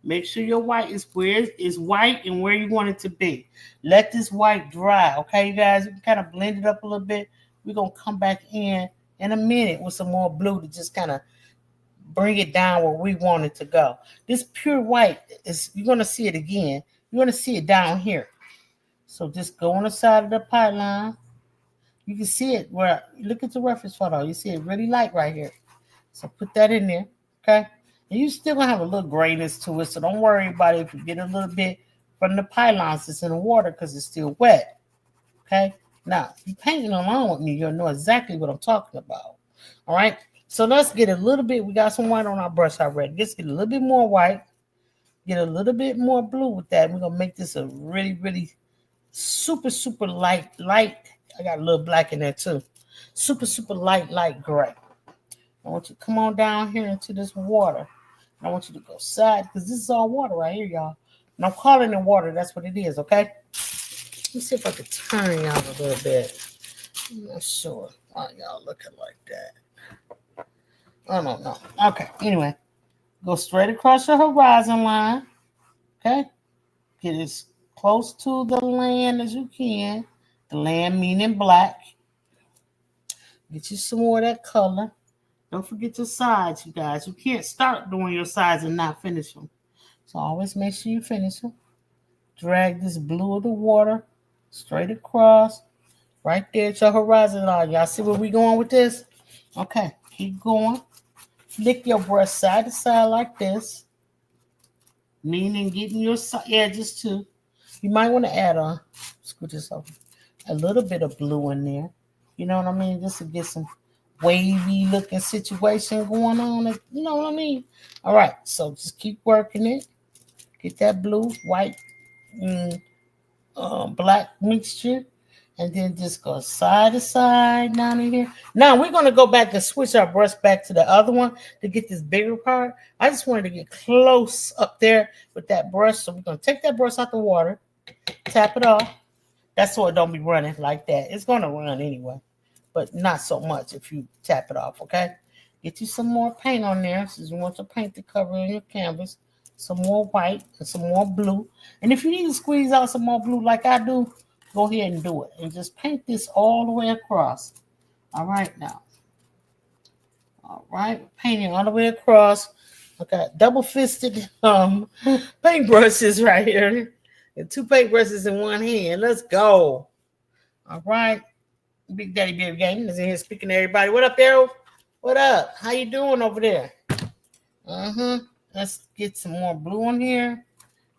Speaker 1: Make sure your white is where it's white and where you want it to be. Let this white dry, okay, you guys? You can kind of blend it up a little bit. We're going to come back in a minute with some more blue to just kind of bring it down where we want it to go. This pure white is, you're going to see it again. You're going to see it down here. So just go on the side of the pipeline. You can see it where, look at the reference photo. You see it really light right here. So put that in there, okay? And you still going to have a little grayness to it, so don't worry about it if you get a little bit from the pylons that's in the water because it's still wet, okay? Now, if you're painting along with me, you'll know exactly what I'm talking about, all right? So let's get a little bit. We got some white on our brush already. Let's get a little bit more white, get a little bit more blue with that. We're going to make this a really, really super, super light. I got a little black in there too. Super, super light gray. I want you to come on down here into this water. I want you to go side because this is all water right here, y'all. And I'm calling it water. That's what it is, okay? Let me see if I can turn y'all a little bit. I'm not sure why y'all looking like that. I don't know. Okay, anyway. Go straight across your horizon line. Okay? Get as close to the land as you can. The land meaning black. Get you some more of that color. Don't forget your sides, you guys. You can't start doing your sides and not finish them. So always make sure you finish them. Drag this blue of the water straight across. Right there at your horizon line. Y'all see where we going with this? Okay, keep going. Flick your brush side to side like this. Meaning getting your edges too. You might want to add scoot this over, a little bit of blue in there. You know what I mean? Just to get some wavy looking situation going on. You know what I mean? All right, so just keep working it. Get that blue, white, and black mixture. And then just go side to side down in here. Now we're going to go back and switch our brush back to the other one to get this bigger part. I just wanted to get close up there with that brush. So we're going to take that brush out the water, tap it off. That's so it don't be running like that. It's going to run anyway, but not so much if you tap it off, okay? Get you some more paint on there since you want your paint to cover in your canvas. Some more white and some more blue. And if you need to squeeze out some more blue like I do, go ahead and do it. And just paint this all the way across. All right, now. All right, painting all the way across. I got double-fisted paintbrushes right here. And 2 paintbrushes in one hand. Let's go. All right. Big Daddy Bear Gaming is in here speaking to everybody. What up, Daryl? What up? How you doing over there? Let's get some more blue in here.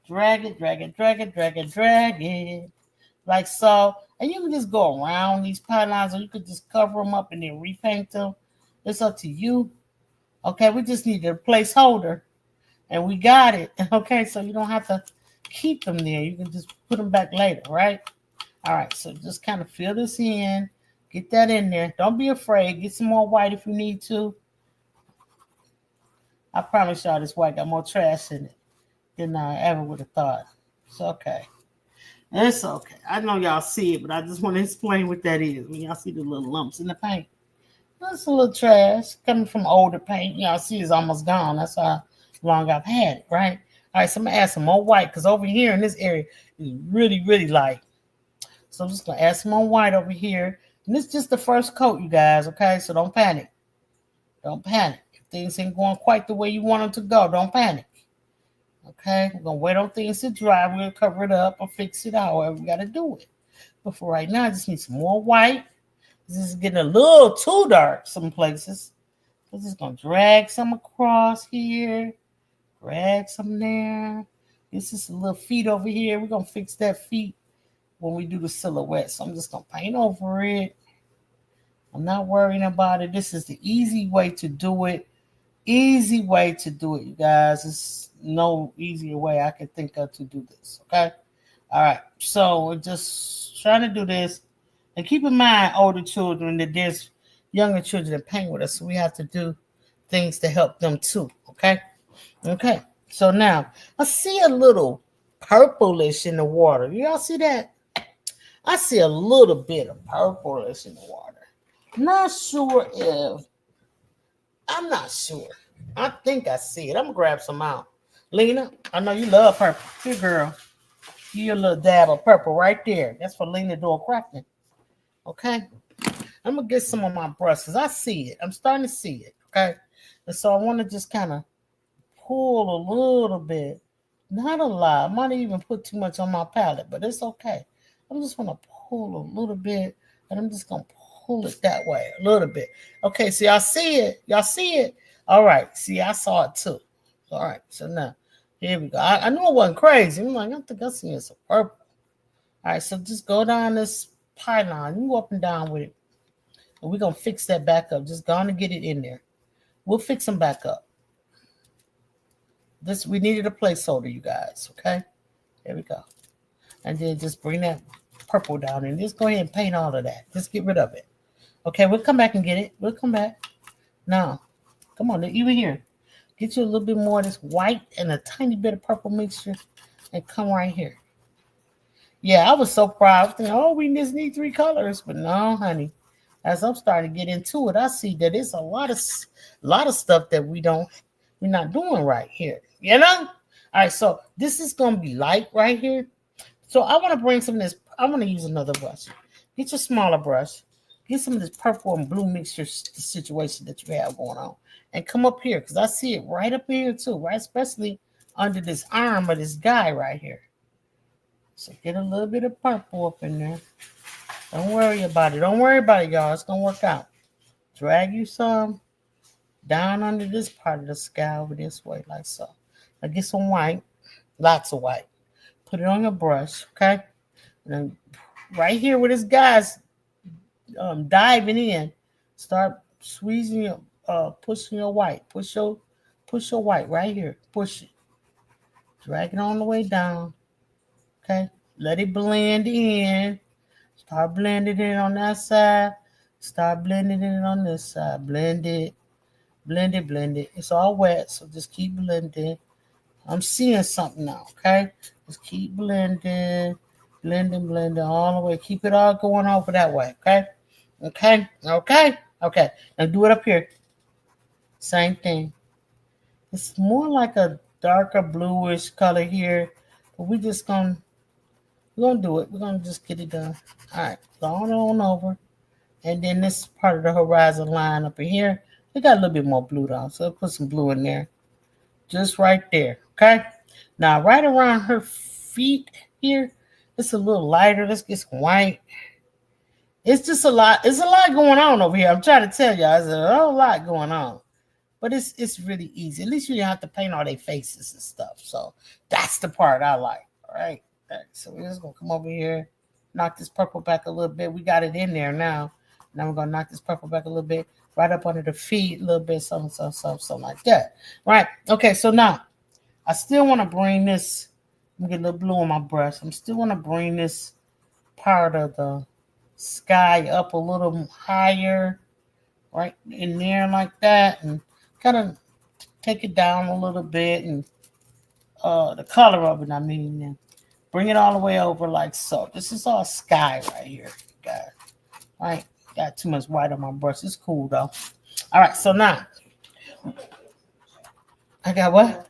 Speaker 1: Drag it, drag it, drag it, drag it, drag it. Like so. And you can just go around these pylons, or you could just cover them up and then repaint them. It's up to you. Okay, we just need a placeholder. And we got it. Okay, so you don't have to keep them there. You can just put them back later, right? All right, so just kind of fill this in. Get that in there. Don't be afraid. Get some more white if you need to. I promise y'all this white got more trash in it than I ever would have thought. It's okay. It's okay. I know y'all see it, but I just want to explain what that is. When y'all see the little lumps in the paint, that's a little trash coming from older paint. Y'all see it's almost gone. That's how long I've had it, right? All right, so I'm going to add some more white because over here in this area is really, really light. So I'm just going to add some more white over here. And this is just the first coat, you guys, okay? So don't panic. Don't panic. If things ain't going quite the way you want them to go, don't panic. Okay? We're going to wait on things to dry. We're going to cover it up or fix it however we got to do it. But for right now, I just need some more white. This is getting a little too dark some places. I'm just going to drag some across here. Drag some there. This is a little feet over here. We're going to fix that feet when we do the silhouette. So I'm just going to paint over it. I'm not worrying about it. This is the easy way to do it. Easy way to do it, you guys. There's no easier way I can think of to do this, okay? All right, so we're just trying to do this. And keep in mind, older children, that there's younger children that paint with us, so we have to do things to help them too, okay? Okay, so now I see a little purplish in the water. Y'all see that? I see a little bit of purplish in the water. I'm not sure. I think I see it. I'm going to grab some out. Lena, I know you love purple. Here, girl. You a little dab of purple right there. That's for Lena doing cracking. Okay? I'm going to get some of my brushes. I see it. I'm starting to see it. Okay? And so I want to just kind of pull a little bit. Not a lot. I might even put too much on my palette, but it's okay. I'm just going to pull a little bit, and I'm just going to pull it that way a little bit. Okay, so y'all see it? Y'all see it? All right. See, I saw it too. All right, so now, here we go. I knew it wasn't crazy. I'm like, I think I see some purple. All right, so just go down this pylon. You go up and down with it. And we're going to fix that back up. Just go on and get it in there. We'll fix them back up. We needed a placeholder, you guys, okay? There we go. And then just bring that purple down and just go ahead and paint all of that. Just get rid of it. Okay, we'll come back and get it. We'll come back. Now, come on, even here. Get you a little bit more of this white and a tiny bit of purple mixture and come right here. Yeah, I was so proud. I was thinking, oh, we just need 3 colors. But no, honey. As I'm starting to get into it, I see that it's a lot of stuff that we're not doing right here. You know? All right, so this is going to be light right here. So I want to bring some of this. I want to use another brush. Get your smaller brush. Get some of this purple and blue mixture situation that you have going on. And come up here, because I see it right up here too, right? Especially under this arm of this guy right here. So get a little bit of purple up in there. Don't worry about it. Don't worry about it, y'all. It's going to work out. Drag you some down under this part of the sky over this way, like so. Now get some white, lots of white. Put it on your brush, okay? And then right here where this guy's diving in, start squeezing your, pushing your white. Push your white right here. Push it. Drag it on the way down, okay? Let it blend in. Start blending it on that side. Start blending it on this side. Blend it. Blend it, blend it. It's all wet, so just keep blending. I'm seeing something now, okay? Just keep blending, blending all the way. Keep it all going over that way, okay? Okay, okay, okay. Now do it up here. Same thing. It's more like a darker bluish color here, but we're gonna do it. We're gonna just get it done. All right, go on over. And then this part of the horizon line up in here, we got a little bit more blue down, so I'll put some blue in there. Just right there, okay? Now, right around her feet here, it's a little lighter. Let's get some white. It's just a lot. It's a lot going on over here. I'm trying to tell y'all, there's a whole lot going on. But it's really easy. At least you don't have to paint all their faces and stuff. So that's the part I like. All right. So we're just gonna come over here, knock this purple back a little bit. We got it in there now. Now we're gonna knock this purple back a little bit, right up under the feet, a little bit, something like that. Right. Okay, so now I still want to bring this. Let me get a little blue on my brush. I'm still want to bring this part of the sky up a little higher, right in there like that, and kind of take it down a little bit, and the color of it, I mean, and bring it all the way over like so. This is all sky right here, guys. Right, got too much white on my brush. It's cool though. All right, so now I got what?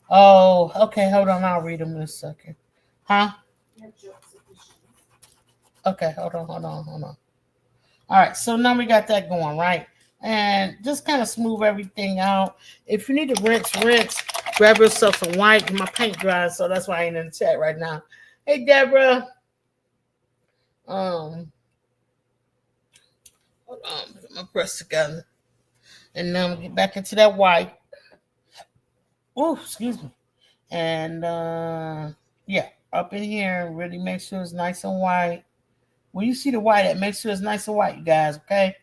Speaker 1: Oh, okay, hold on, I'll read them in a second. Huh? Okay, hold on. All right, so now we got that going, right? And just kind of smooth everything out. If you need to rinse, grab yourself some white. My paint dries, so that's why I ain't in the chat right now. Hey, Deborah. Hold on, put my brush together. And now we get back into that white. Oh, excuse me. And yeah, up in here, really make sure it's nice and white. When you see the white, make sure it's nice and white, you guys, okay?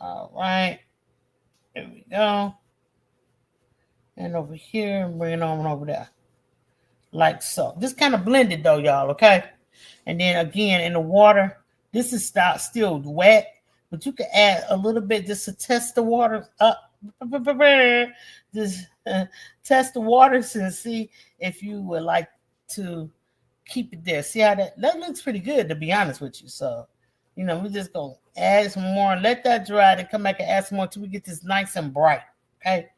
Speaker 1: All right. There we go. And over here, and bring it on over there. Like so. Just kind of blend it, though, y'all, okay? And then, again, in the water, this is still wet, but you can add a little bit just to test the water up. Just test the waters and see if you would like to keep it there. See how that looks pretty good, to be honest with you. So, you know, we're just going to add some more and let that dry and come back and add some more until we get this nice and bright, okay?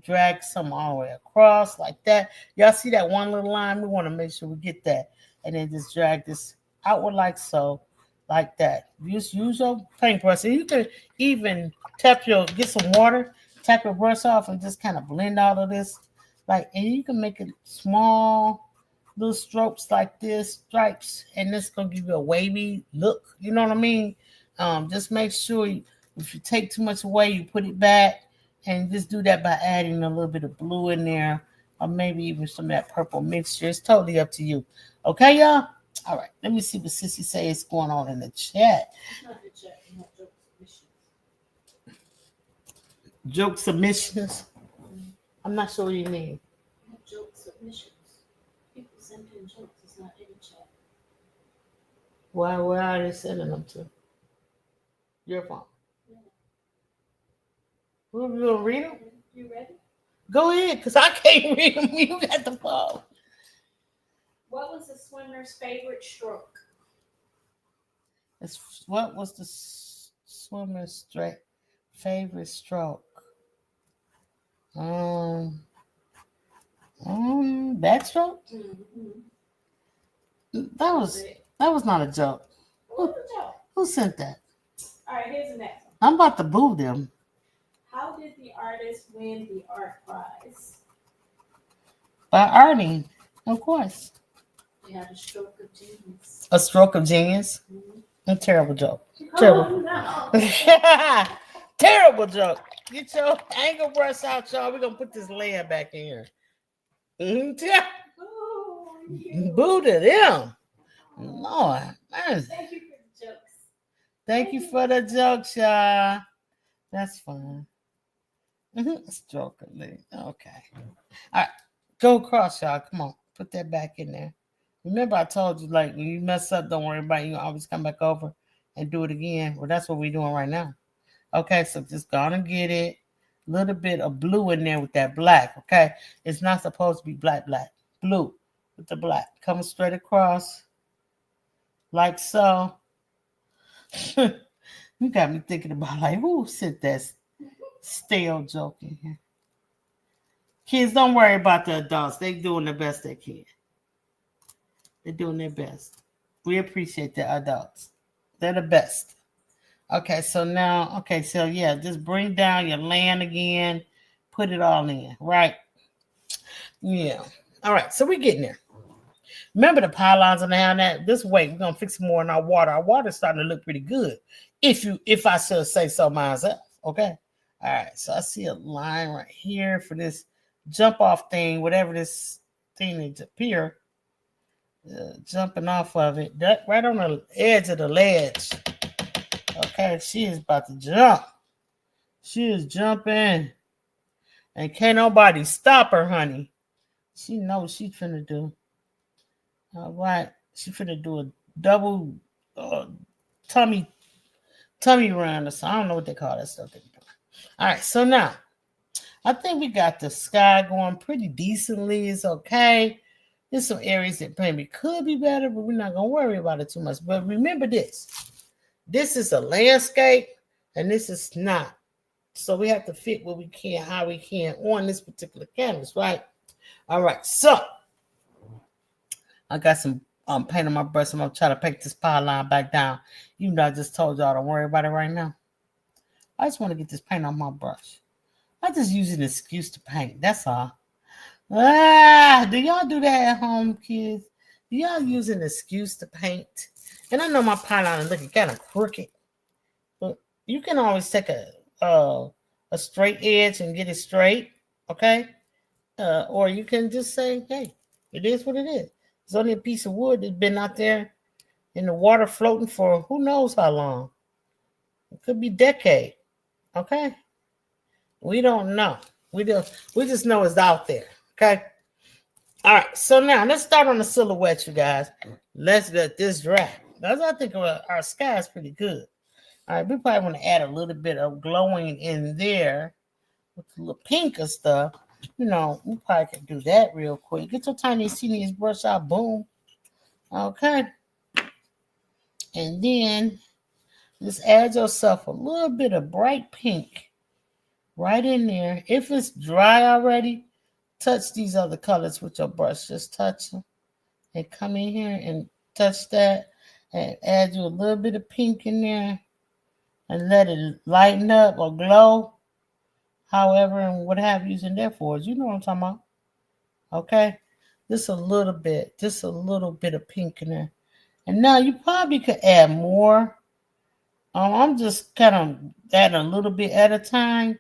Speaker 1: Drag some all the way across like that. Y'all see that one little line? We want to make sure we get that. And then just drag this outward like so, like that. Just use your paintbrush. And you can even get some water, tap your brush off, and just kind of blend all of this. Like, and you can make it small little strokes like this, stripes, and this is going to give you a wavy look. You know what I mean? Just make sure if you take too much away, you put it back. And just do that by adding a little bit of blue in there, or maybe even some of that purple mixture. It's totally up to you. Okay, y'all? All right. Let me see what Sissy says is going on in the chat. Joke submissions? I'm not sure what you mean.
Speaker 3: Joke submissions. People sending jokes. It's not in the chat.
Speaker 1: Where are they sending them to? Your phone. We're going to read them?
Speaker 3: You ready?
Speaker 1: Go ahead, because I can't read them. You got the phone.
Speaker 3: What was the swimmer's favorite stroke?
Speaker 1: What was the swimmer's favorite stroke? Backstroke?
Speaker 3: Mm-hmm.
Speaker 1: That was not a joke. Who sent that?
Speaker 3: All right, here's the next one.
Speaker 1: I'm about to boo them.
Speaker 3: How did the artist win the art prize?
Speaker 1: By Arty, of course.
Speaker 3: He had a stroke of genius.
Speaker 1: A stroke of genius?
Speaker 3: Mm-hmm.
Speaker 1: A terrible joke.
Speaker 3: Terrible. Oh,
Speaker 1: no. Terrible joke. Get your angle brush out, y'all. We're going to put this layer back in here. Boo to them. Lord. Man.
Speaker 3: Thank you for the jokes.
Speaker 1: Thank you for the jokes, y'all. That's fine. Stroke of me. Okay. All right. Go across, y'all. Come on. Put that back in there. Remember, I told you, like, when you mess up, don't worry about it. You can always come back over and do it again. Well, that's what we're doing right now. Okay, so just go on and get it. A little bit of blue in there with that black, okay? It's not supposed to be black. Blue with the black. Coming straight across. Like so. You got me thinking about, like, who sent that stale joke in here? Kids, don't worry about the adults. They're doing the best they can. They're doing their best. We appreciate the adults. They're the best. Okay, so now, yeah, just bring down your land again. Put it all in, right? Yeah. All right, so we're getting there. Remember the pylons and how that this way we're gonna fix more in our water. Our water's starting to look pretty good. If I should say so myself. Okay. All right. So I see a line right here for this jump off thing, whatever this thing needs to appear. Jumping off of it. That right on the edge of the ledge. Okay, she is about to jump. She is jumping. And can't nobody stop her, honey. She knows what she's finna do. All right. She finna do a double tummy run or something. I don't know what they call that stuff. All right. So now, I think we got the sky going pretty decently. It's okay. There's some areas that maybe could be better, but we're not going to worry about it too much. But remember this. This is a landscape, and this is not. So we have to fit what we can, how we can on this particular canvas, right? All right. So I got some paint on my brush. I'm going to try to paint this pile line back down. Even though I just told y'all don't worry about it right now. I just want to get this paint on my brush. I just use an excuse to paint. That's all. Do y'all do that at home, kids? Do y'all use an excuse to paint? And I know my pile line is looking kind of crooked, but you can always take a straight edge and get it straight, okay? Or you can just say, hey, it is what it is. It's only a piece of wood that's been out there in the water floating for who knows how long. It could be decades, okay? We don't know. We just know it's out there. Okay. All right. So now let's start on the silhouette, you guys. Let's let this dry. That's I think our sky is pretty good. All right. We probably want to add a little bit of glowing in there with a little pink and stuff. You know, we probably can do that real quick. Get your tiny teeniest brush out. Boom. Okay. And then just add yourself a little bit of bright pink right in there. If it's dry already, touch these other colors with your brush. Just touch them and come in here and touch that and add you a little bit of pink in there and let it lighten up or glow. However, and what have you in there for? You know what I'm talking about. Okay? Just a little bit of pink in there. And now you probably could add more. I'm just kind of adding a little bit at a time.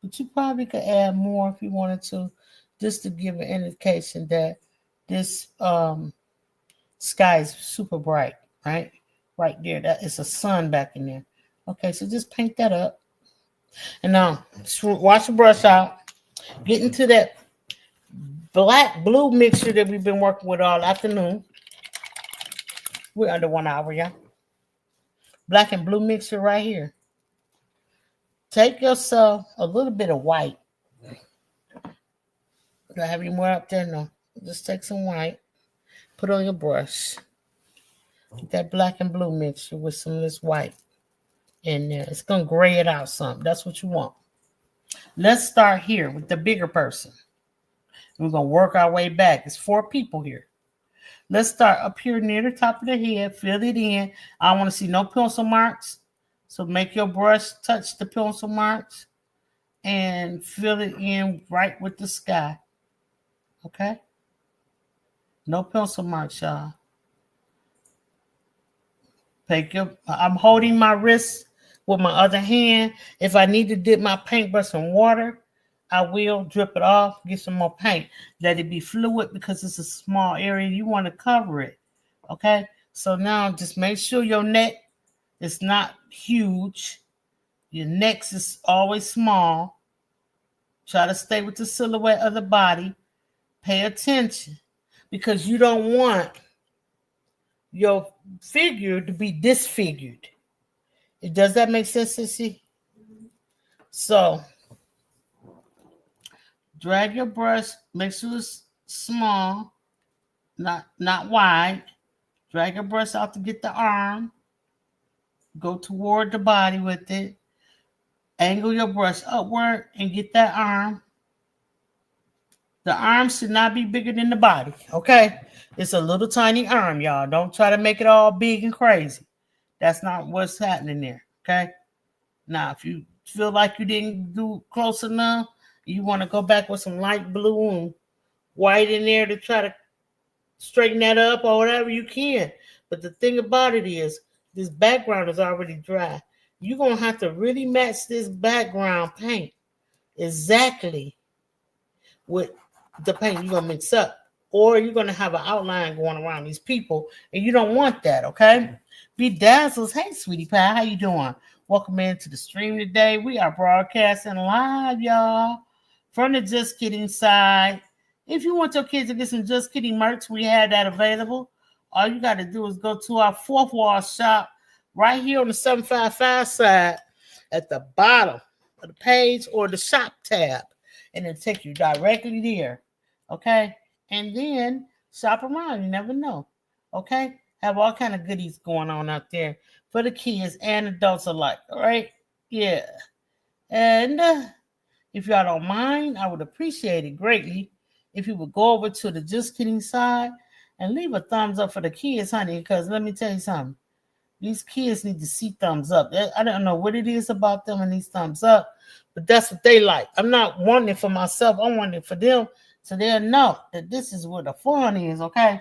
Speaker 1: But you probably could add more if you wanted to. Just to give an indication that this sky is super bright, right? Right there. That is a sun back in there. Okay, so just paint that up. And now, wash the brush out. Get into that black-blue mixture that we've been working with all afternoon. We're under 1 hour, y'all. Black and blue mixture right here. Take yourself a little bit of white. Do I have any more up there? No. Just take some white. Put on your brush. Get that black and blue mixture with some of this white in there. It's going to gray it out some. That's what you want. Let's start here with the bigger person. We're going to work our way back. It's 4 people here. Let's start up here near the top of the head. Fill it in. I want to see no pencil marks. So make your brush touch the pencil marks and fill it in right with the sky. Okay? No pencil marks, y'all. I'm holding my wrist with my other hand. If I need to dip my paintbrush in water, I will drip it off, get some more paint. Let it be fluid because it's a small area. You want to cover it. Okay? So now just make sure your neck is not huge. Your neck is always small. Try to stay with the silhouette of the body. Pay attention because you don't want your figure to be disfigured. Does that make sense, Sissy? So, drag your brush, make sure it's small, not wide. Drag your brush out to get the arm. Go toward the body with it. Angle your brush upward and get that arm. The arm should not be bigger than the body, okay? It's a little tiny arm, y'all. Don't try to make it all big and crazy. That's not what's happening there, okay? Now, if you feel like you didn't do close enough, you want to go back with some light blue and white in there to try to straighten that up or whatever you can. But the thing about it is, this background is already dry. You're going to have to really match this background paint exactly with the paint you're going to mix up. Or you're going to have an outline going around these people, and you don't want that, okay? Bedazzles, hey, sweetie pie, how you doing? Welcome into the stream today. We are broadcasting live, y'all, from the Just Kidding side. If you want your kids to get some Just Kidding merch, we have that available. All you got to do is go to our fourth wall shop right here on the 755 side at the bottom of the page or the shop tab, and it'll take you directly there, okay? And then shop around. You never know, okay? Have all kind of goodies going on out there for the kids and adults alike, all right? Yeah. And if y'all don't mind, I would appreciate it greatly if you would go over to the Just Kidding side and leave a thumbs up for the kids, honey, because let me tell you something. These kids need to see thumbs up. I don't know what it is about them and these thumbs up, but that's what they like. I'm not wanting it for myself. I want it for them so they'll know that this is where the fun is, okay?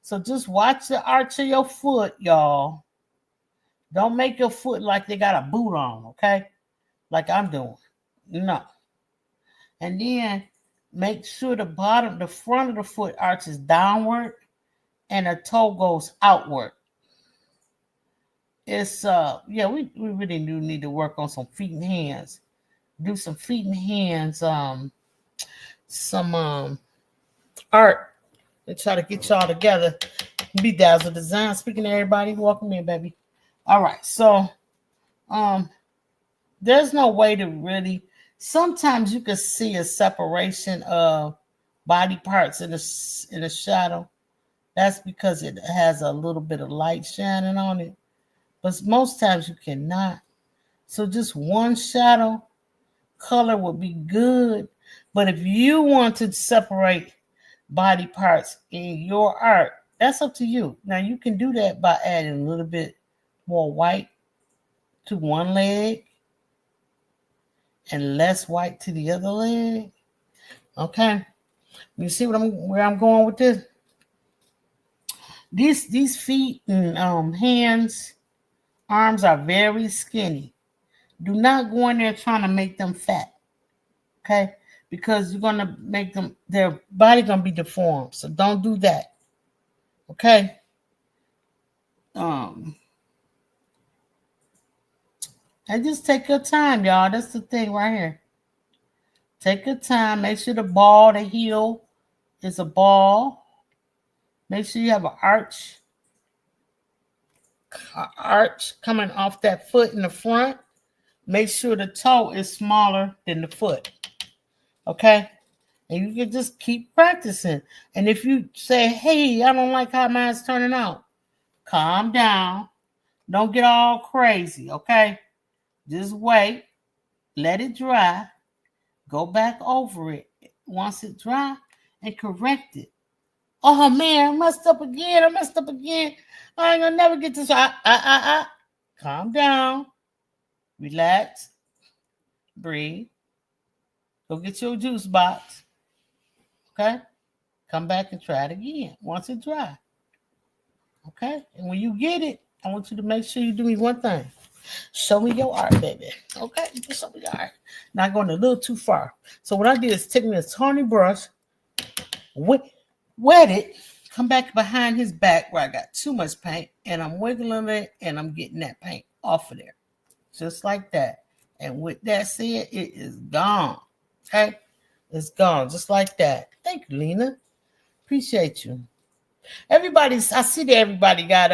Speaker 1: So just watch the arch of your foot, y'all. Don't make your foot like they got a boot on, okay? Like I'm doing. No. And then make sure the front of the foot arches downward and the toe goes outward. It's we really do need to work on some feet and hands. Do some feet and hands, some art and try to get y'all together. Bedazzle Design. Speaking to everybody, welcome in, baby. All right, so there's no way to really. Sometimes you can see a separation of body parts in the shadow. That's because it has a little bit of light shining on it. But most times you cannot. So just one shadow color would be good. But if you want to separate body parts in your art, that's up to you. Now you can do that by adding a little bit more white to one leg and less white to the other leg. Okay. You see where I'm going with this? These feet and hands, arms are very skinny. Do not go in there trying to make them fat. Okay? Because you're going to make them, their body going to be deformed. So don't do that. Okay? And just take your time, y'all. That's the thing right here. Take your time. Make sure the heel is a ball. Make sure you have an arch coming off that foot in the front. Make sure the toe is smaller than the foot. Okay? And you can just keep practicing. And if you say, hey, I don't like how mine's turning out, calm down. Don't get all crazy, okay? Just wait. Let it dry. Go back over it once it's dry and correct it. Oh, man, I messed up again. I ain't gonna never get this. Calm down. Relax. Breathe. Go get your juice box. Okay? Come back and try it again once it's dry. Okay? And when you get it, I want you to make sure you do me one thing. Show me your art, baby. Okay? Just show me your art. Not going a little too far. So what I did is take me a tawny brush, wet it, come back behind his back where I got too much paint, and I'm wiggling it, and I'm getting that paint off of there. Just like that. And with that said, it is gone. Okay? It's gone. Just like that. Thank you, Lena. Appreciate you. I see that everybody got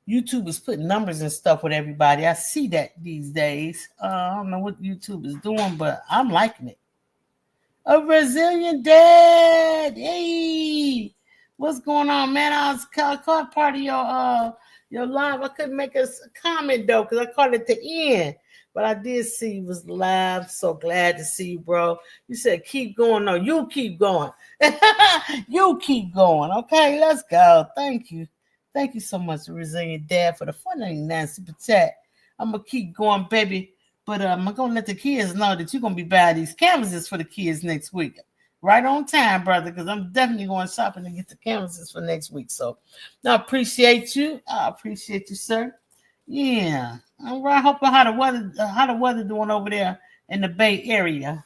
Speaker 1: YouTube is putting numbers and stuff with everybody. I see that these days. I don't know what YouTube is doing, but I'm liking it. A Brazilian dad. Hey, what's going on, man? I was caught part of your live. I couldn't make a comment though because I caught it at the end, but I did see you was live. So glad to see you, bro. You said keep going. No, you keep going. You keep going. Okay, let's go. Thank you. Thank you so much, Brazilian dad, for the $4.99 super chat. I'm gonna keep going, baby. But I'm going to let the kids know that you're going to be buying these canvases for the kids next week. right on time, brother, because I'm definitely going shopping to get the canvases for next week. So I appreciate you. I appreciate you, sir. Yeah. All right. Hope how the weather doing over there in the Bay Area.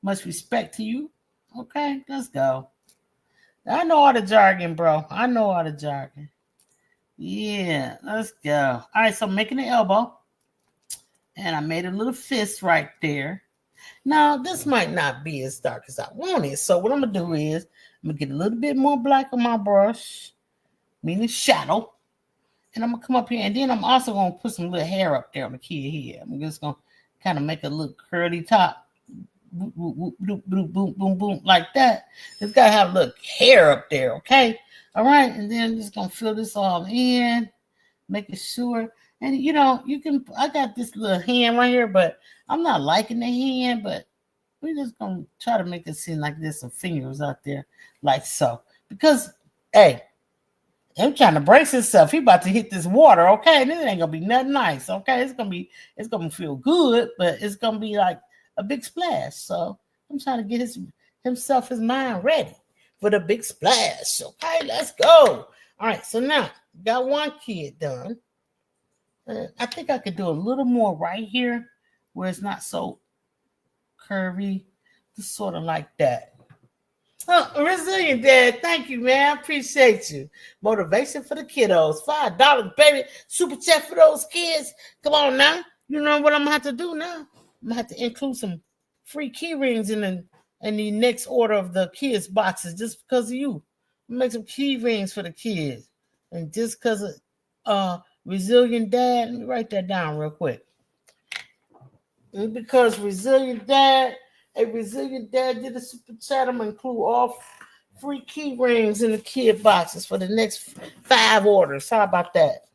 Speaker 1: Much respect to you. Okay, let's go. I know all the jargon, bro. I know all the jargon. Yeah, let's go. All right, so I'm making the elbow. And I made a little fist right there. Now, this might not be as dark as I want it. So what I'm going to do is I'm going to get a little bit more black on my brush, meaning shadow. And I'm going to come up here. And then I'm also going to put some little hair up there on the kid here. I'm just going to kind of make a little curly top. Boom, boom, boom, boom, boom, boom, boom, like that. It's got to have a little hair up there, okay? All right. And then I'm just going to fill this all in, making sure. And you know, you can, I got this little hand right here, but I'm not liking the hand, but we're just going to try to make it seem like there's some fingers out there, like so. Because, hey, I'm trying to brace himself. He about to hit this water, okay? And it ain't going to be nothing nice, okay? It's going to feel good, but it's going to be like a big splash. So I'm trying to get his mind ready for the big splash. Okay, let's go. All right, so now got one kid done. I think I could do a little more right here where it's not so curvy, just sort of like that. Oh, Resilient Dad, thank you, man. I appreciate you. Motivation for the kiddos. $5, baby. Super chat for those kids. Come on now. You know what I'm going to have to do now? I'm going to have to include some free key rings in the next order of the kids' boxes just because of you. Make some key rings for the kids. And just because of Resilient Dad, let me write that down real quick. And because Resilient Dad did a super chat, I'm going to include all free key rings in the kid boxes for the next 5 orders. How about that?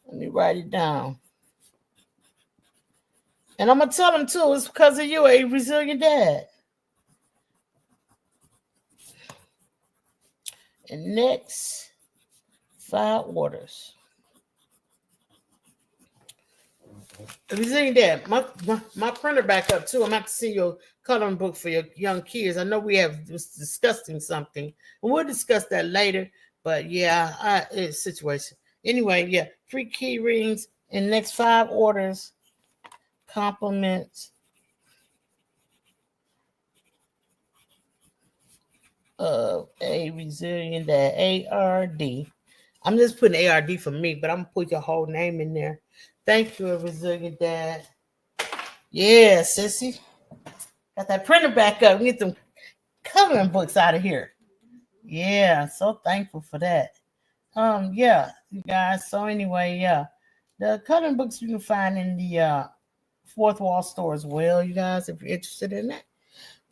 Speaker 1: Let me write it down. And I'm going to tell them, too, it's because of you, a Resilient Dad. And next 5 orders. Resilient Dad, my printer back up, too. I'm going to have to see your coloring book for your young kids. I know we have discussing something, and we'll discuss that later. But, yeah, it's a situation. Anyway, yeah, free key rings in next 5 orders. Compliments of a Resilient Dad, ARD. I'm just putting ARD for me, but I'm going to put your whole name in there. Thank you, Resilient Dad. Yeah, sissy. Got that printer back up. Get them coloring books out of here. Yeah, so thankful for that. Yeah, you guys. So anyway, yeah. The coloring books you can find in the Fourth Wall store as well, you guys, if you're interested in that.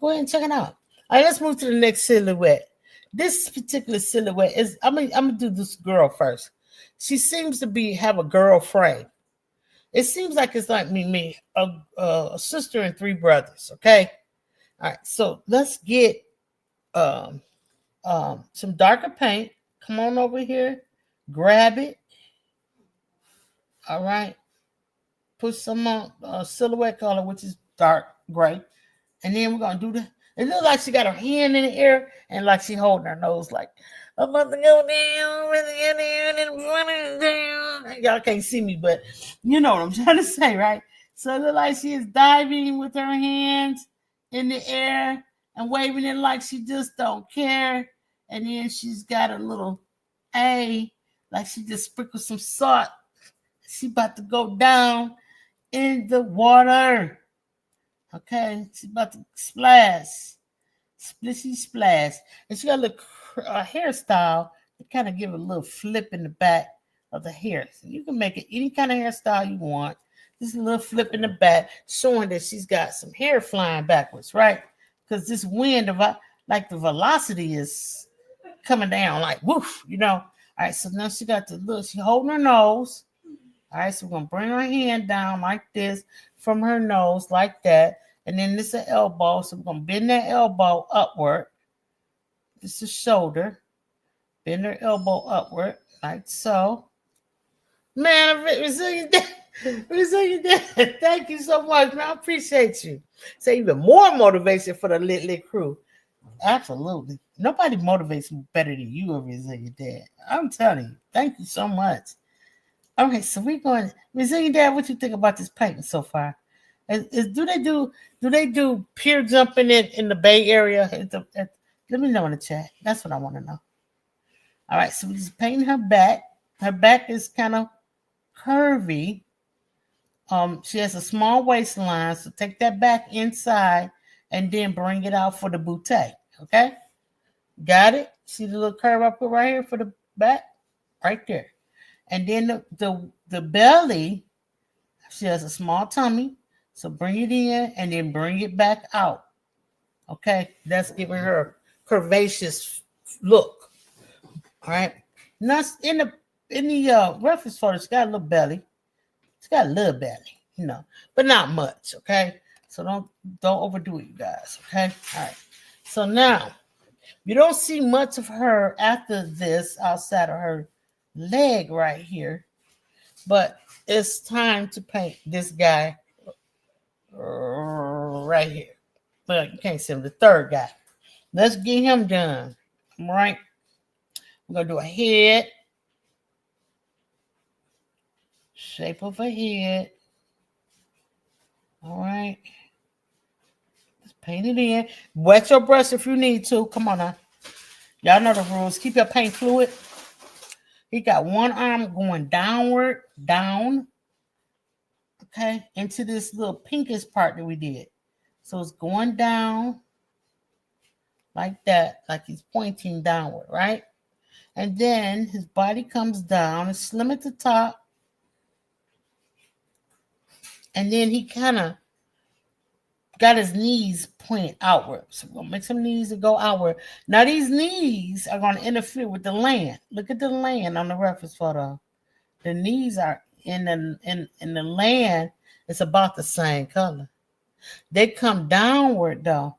Speaker 1: Go ahead and check it out. All right, let's move to the next silhouette. This particular silhouette is, I'm gonna do this girl first. She seems to have a girl frame. It seems like it's like me, a sister and 3 brothers. Okay. All right. So let's get some darker paint. Come on over here. Grab it. All right. Put some silhouette color, which is dark gray. And then we're going to do the, it looks like she got her hand in the air and like she holding her nose like, I'm about to go down. Y'all can't see me, but you know what I'm trying to say, right? So it looks like she is diving with her hands in the air and waving it like she just don't care. And then she's got a little A, like she just sprinkled some salt. She about to go down in the water. Okay, she's about to splash. Splishy splash. And she got a little hairstyle to kind of give a little flip in the back of the hair. So you can make it any kind of hairstyle you want. Just a little flip in the back, showing that she's got some hair flying backwards, right? Because this wind, like the velocity is coming down, like woof, you know. All right, so now she got the look. She holding her nose. All right, so we're going to bring her hand down like this from her nose, like that. And then this is an elbow, so we're going to bend that elbow upward. This is shoulder. Bend her elbow upward, like so. Man, I'm Resilient Dad. Resilient Dad, thank you so much, man. I appreciate you. So even more motivation for the lit crew. Absolutely. Nobody motivates me better than you, Resilient Dad. I'm telling you. Thank you so much. All right, so we're going. Resilient Dad, what you think about this painting so far? Do they do pier jumping in the Bay Area? Let me know in the chat. That's what I want to know. All right, so we're just painting her back. Her back is kind of curvy. She has a small waistline, so take that back inside and then bring it out for the bootay. Okay, got it. See the little curve up right here for the back, right there. And then the belly, she has a small tummy, so bring it in and then bring it back out. Okay, that's giving her a curvaceous look. All right, now in the reference photo, she got a little belly. She got a little belly, but not much. Okay, so don't overdo it, you guys. Okay, all right. So now you don't see much of her after this outside of her leg right here, but it's time to paint this guy right here. But you can't see him, the third guy. Let's get him done. All right, we're gonna do a head, shape of a head. All right, just paint it in. Wet your brush if you need to. Come on now, y'all know the rules. Keep your paint fluid. He got one arm going downward, down, okay, into this little pinkish part that we did. So it's going down like that, like he's pointing downward, right? And then his body comes down, it's slim at the top. And then he kind of got his knees pointed outward. So we're going to make some knees that go outward. Now these knees are going to interfere with the land. Look at the land on the reference photo. The knees are in the land. It's about the same color. They come downward though,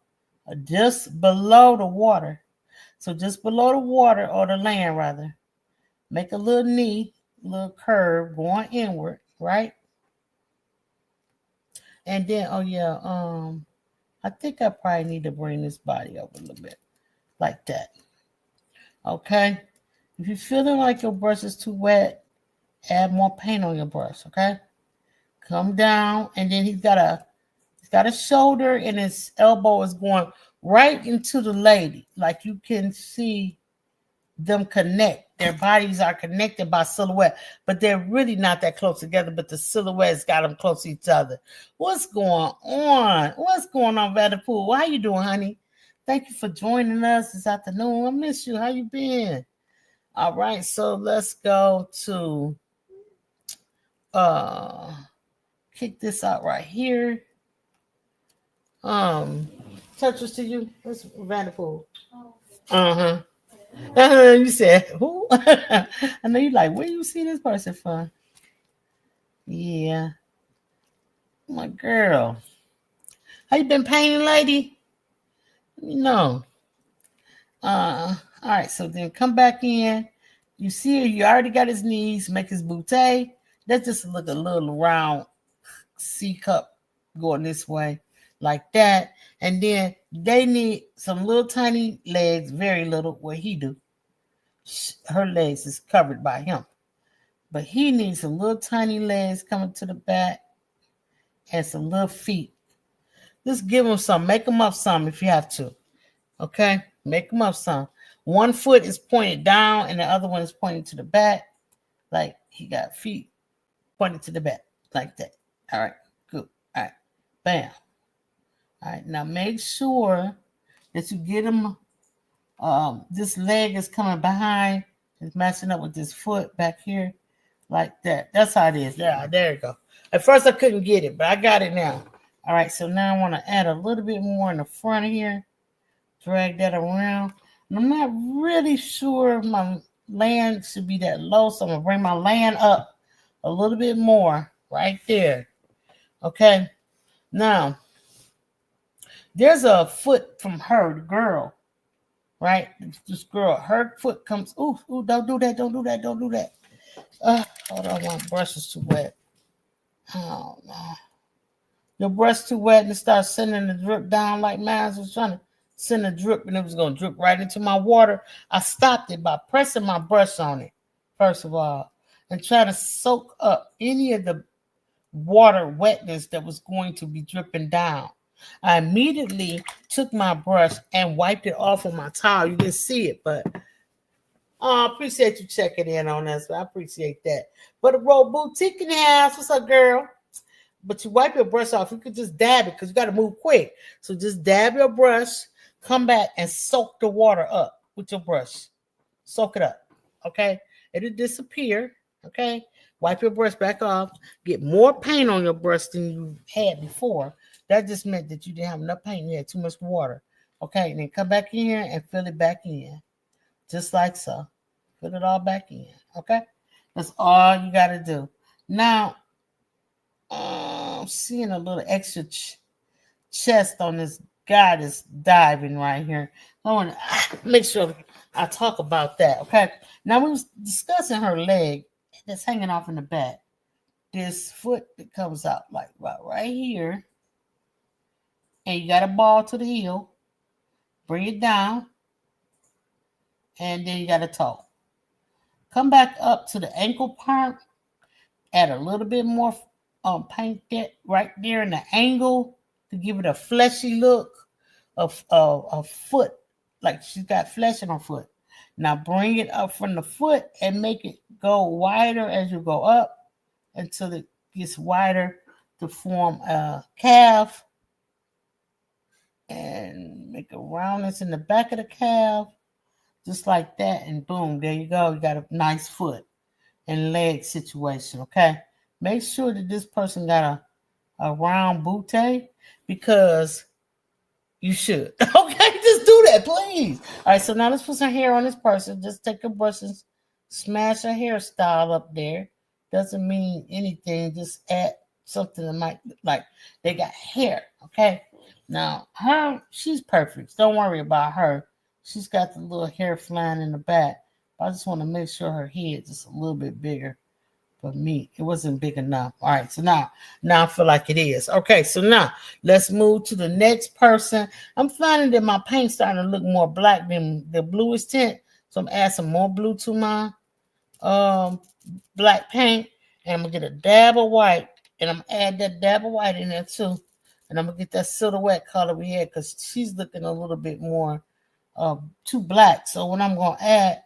Speaker 1: just below the water. So just below the water, or the land rather, make a little knee, little curve going inward, right? And then, I think I probably need to bring this body up a little bit, like that. Okay. If you're feeling like your brush is too wet, add more paint on your brush. Okay. Come down, and then he's got a shoulder, and his elbow is going right into the lady. Like you can see them connect. Their bodies are connected by silhouette, but they're really not that close together, but the silhouettes got them close to each other. What's going on? What's going on, Vanderpool? How you doing, honey? Thank you for joining us this afternoon. I miss you. How you been? All right, so let's go to kick this out right here. Touches to you. That's Vanderpool. Uh-huh. You said, who? I know you like, where you see this person from? Yeah. My girl. How you been painting, lady? No. All right, so then come back in. You see, you already got his knees, make his bootay. That just look a little round C cup going this way, like that. And then they need some little tiny legs, very little, what he do. Her legs is covered by him. But he needs some little tiny legs coming to the back and some little feet. Just give him some. Make him up some if you have to. Okay? Make him up some. One foot is pointed down and the other one is pointing to the back. Like he got feet pointed to the back. Like that. All right. Good. All right. Bam. All right. Now make sure that you get him. This leg is coming behind. It's matching up with this foot back here. Like that. That's how it is. Yeah, there you go. At first I couldn't get it, but I got it now. All right, so now I want to add a little bit more in the front here. Drag that around. And I'm not really sure if my land should be that low, so I'm going to bring my land up a little bit more right there. Okay. Now, there's a foot from her, the girl, right? This girl, her foot comes, ooh, don't do that, don't do that, don't do that. Hold on, my brush is too wet. Oh no. Your brush too wet and it starts sending the drip down like mine was trying to send a drip and it was going to drip right into my water. I stopped it by pressing my brush on it, first of all, and try to soak up any of the water wetness that was going to be dripping down. I immediately took my brush and wiped it off of my towel. You didn't see it, but I appreciate you checking in on us. I appreciate that. But the Roll Boutique in the house. What's up, girl? But you wipe your brush off. You could just dab it because you got to move quick. So just dab your brush, come back and soak the water up with your brush. Soak it up, okay? It'll disappear, okay? Wipe your brush back off. Get more paint on your brush than you had before. That just meant that you didn't have enough paint. You had too much water, okay? And then come back in here and fill it back in, just like so. Fill it all back in, okay? That's all you got to do. Now, I'm seeing a little extra chest on this guy that's diving right here. I want to make sure I talk about that, okay? Now, we was discussing her leg that's hanging off in the back. This foot that comes out like right here. And you got a ball to the heel. Bring it down. And then you got a toe. Come back up to the ankle part. Add a little bit more paint that right there in the angle to give it a fleshy look of a foot, like she's got flesh in her foot. Now bring it up from the foot and make it go wider as you go up until it gets wider to form a calf, and make a roundness in the back of the calf, just like that, and boom, there you go. You got a nice foot and leg situation, okay? Make sure that this person got a round bootay because you should. Okay, just do that, please. All right, so now let's put some hair on this person. Just take a brush and smash a hairstyle up there. Doesn't mean anything. Just add something that might look like they got hair, okay? Now, she's perfect. Don't worry about her. She's got the little hair flying in the back. I just want to make sure her head is a little bit bigger. For me, it wasn't big enough. All right, so now I feel like it is. Okay, so now let's move to the next person. I'm finding that my paint's starting to look more black than the bluish tint. So I'm adding some more blue to my black paint. And I'm going to get a dab of white. And I'm going to add that dab of white in there too. And I'm going to get that silhouette color we had because she's looking a little bit more too black. So what I'm going to add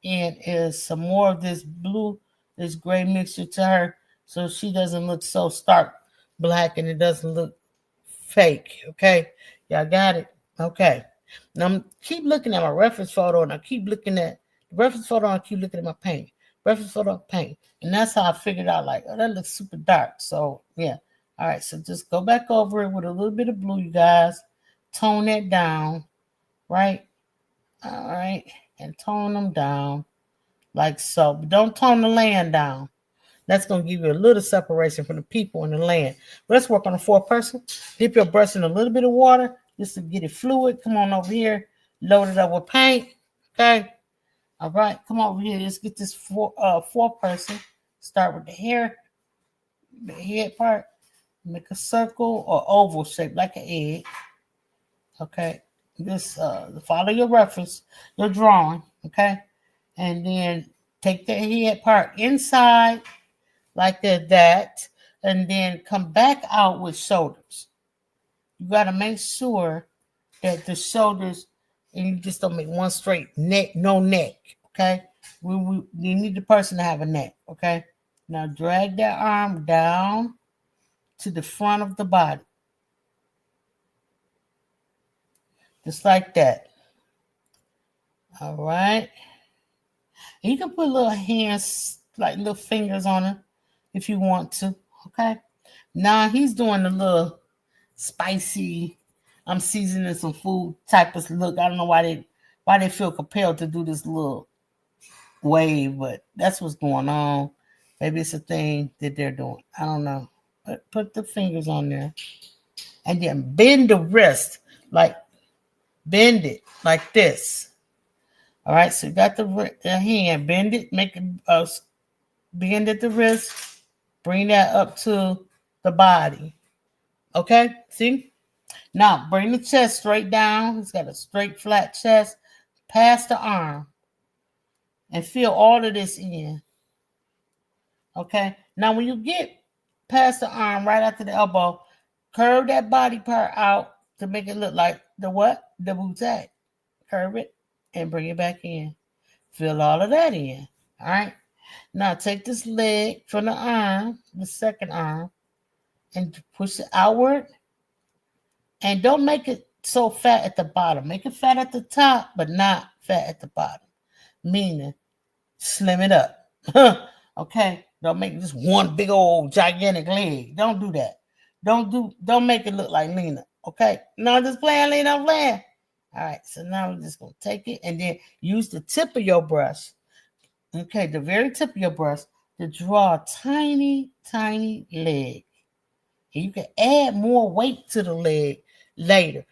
Speaker 1: in is some more of this blue, this gray mixture to her, so she doesn't look so stark black and it doesn't look fake. Okay, y'all got it. Okay, now I'm keep looking at my reference photo, and I keep looking at the reference photo, and I keep looking at my paint. Reference photo, paint, and that's how I figured out. Like, oh, that looks super dark. So yeah, all right. So just go back over it with a little bit of blue, you guys. Tone that down, right? All right, and tone them down. Like so, but don't tone the land down. That's going to give you a little separation from the people in the land. But let's work on a 4-person. Dip your brush in a little bit of water just to get it fluid. Come on over here. Load it up with paint. Okay. All right. Come over here. Let's get this 4-person. Start with the hair, the head part. Make a circle or oval shape like an egg. Okay. This follow your reference, your drawing. Okay. And then take the head part inside like that, and then come back out with shoulders. You got to make sure that the shoulders, and you just don't make one straight neck, no neck, okay? You need the person to have a neck, okay? Now drag that arm down to the front of the body. Just like that. All right. You can put little hands, like little fingers on him if you want to, okay? Now he's doing a little spicy, I'm seasoning some food type of look. I don't know why they feel compelled to do this little wave, but that's what's going on. Maybe it's a thing that they're doing. I don't know. But put the fingers on there. And then bend the wrist, like bend it like this. All right, so you got the hand, bend it, make it bend at the wrist, Bring that up to the body. Okay, see? Now, bring the chest straight down. He's got a straight, flat chest. Past the arm. And fill all of this in. Okay? Now, when you get past the arm, right after the elbow, curve that body part out to make it look like the what? The bootay. Curve it and bring it back in. Fill all of that in. All right? Now, take this leg from the arm, the second arm, and push it outward. And don't make it so fat at the bottom. Make it fat at the top, but not fat at the bottom. Meaning, slim it up. Okay? Don't make just one big old gigantic leg. Don't do that. Don't make it look like Lena. Okay? No, just playing, Lena, I'm playing. All right, so now we're just going to take it and then use the tip of your brush. Okay, the very tip of your brush to draw a tiny, tiny leg. And you can add more weight to the leg later.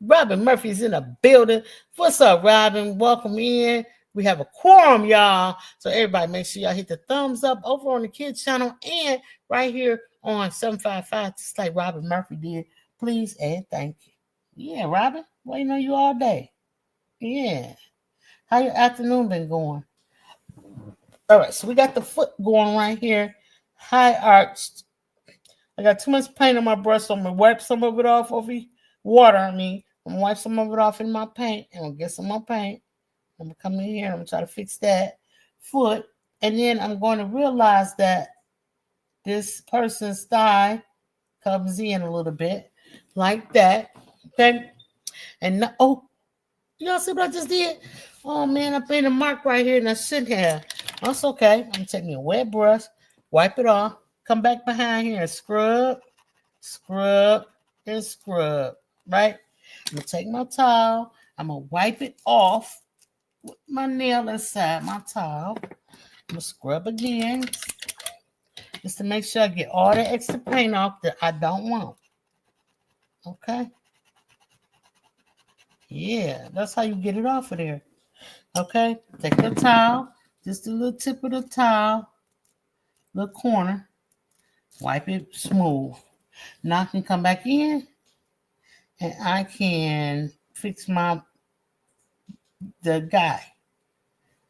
Speaker 1: Robin Murphy's in the building. What's up, Robin? Welcome in. We have a quorum, y'all. So everybody make sure y'all hit the thumbs up over on the kids channel and right here on 755, just like Robin Murphy did. Please and thank you. Yeah, Robin, waiting on you all day. Yeah. How your afternoon been going? All right, so we got the foot going right here. High arched. I got too much paint on my brush, so I'm going to wipe some of it off over water. I'm going to wipe some of it off in my paint. And I'm going to get some more paint. I'm going to come in here and I'm going to try to fix that foot. And then I'm going to realize that this person's thigh comes in a little bit like that. Okay? And oh, y'all see what I just did? Oh, man, I made a mark right here and I shouldn't have. That's okay. I'm going to take me a wet brush, wipe it off, come back behind here and scrub, and scrub, right? I'm going to take my towel. I'm going to wipe it off with my nail inside my towel. I'm going to scrub again just to make sure I get all the extra paint off that I don't want. Okay? Yeah, that's how you get it off of there. Okay? Take the towel, just the little tip of the towel, little corner, wipe it smooth. Now I can come back in and I can fix the guy.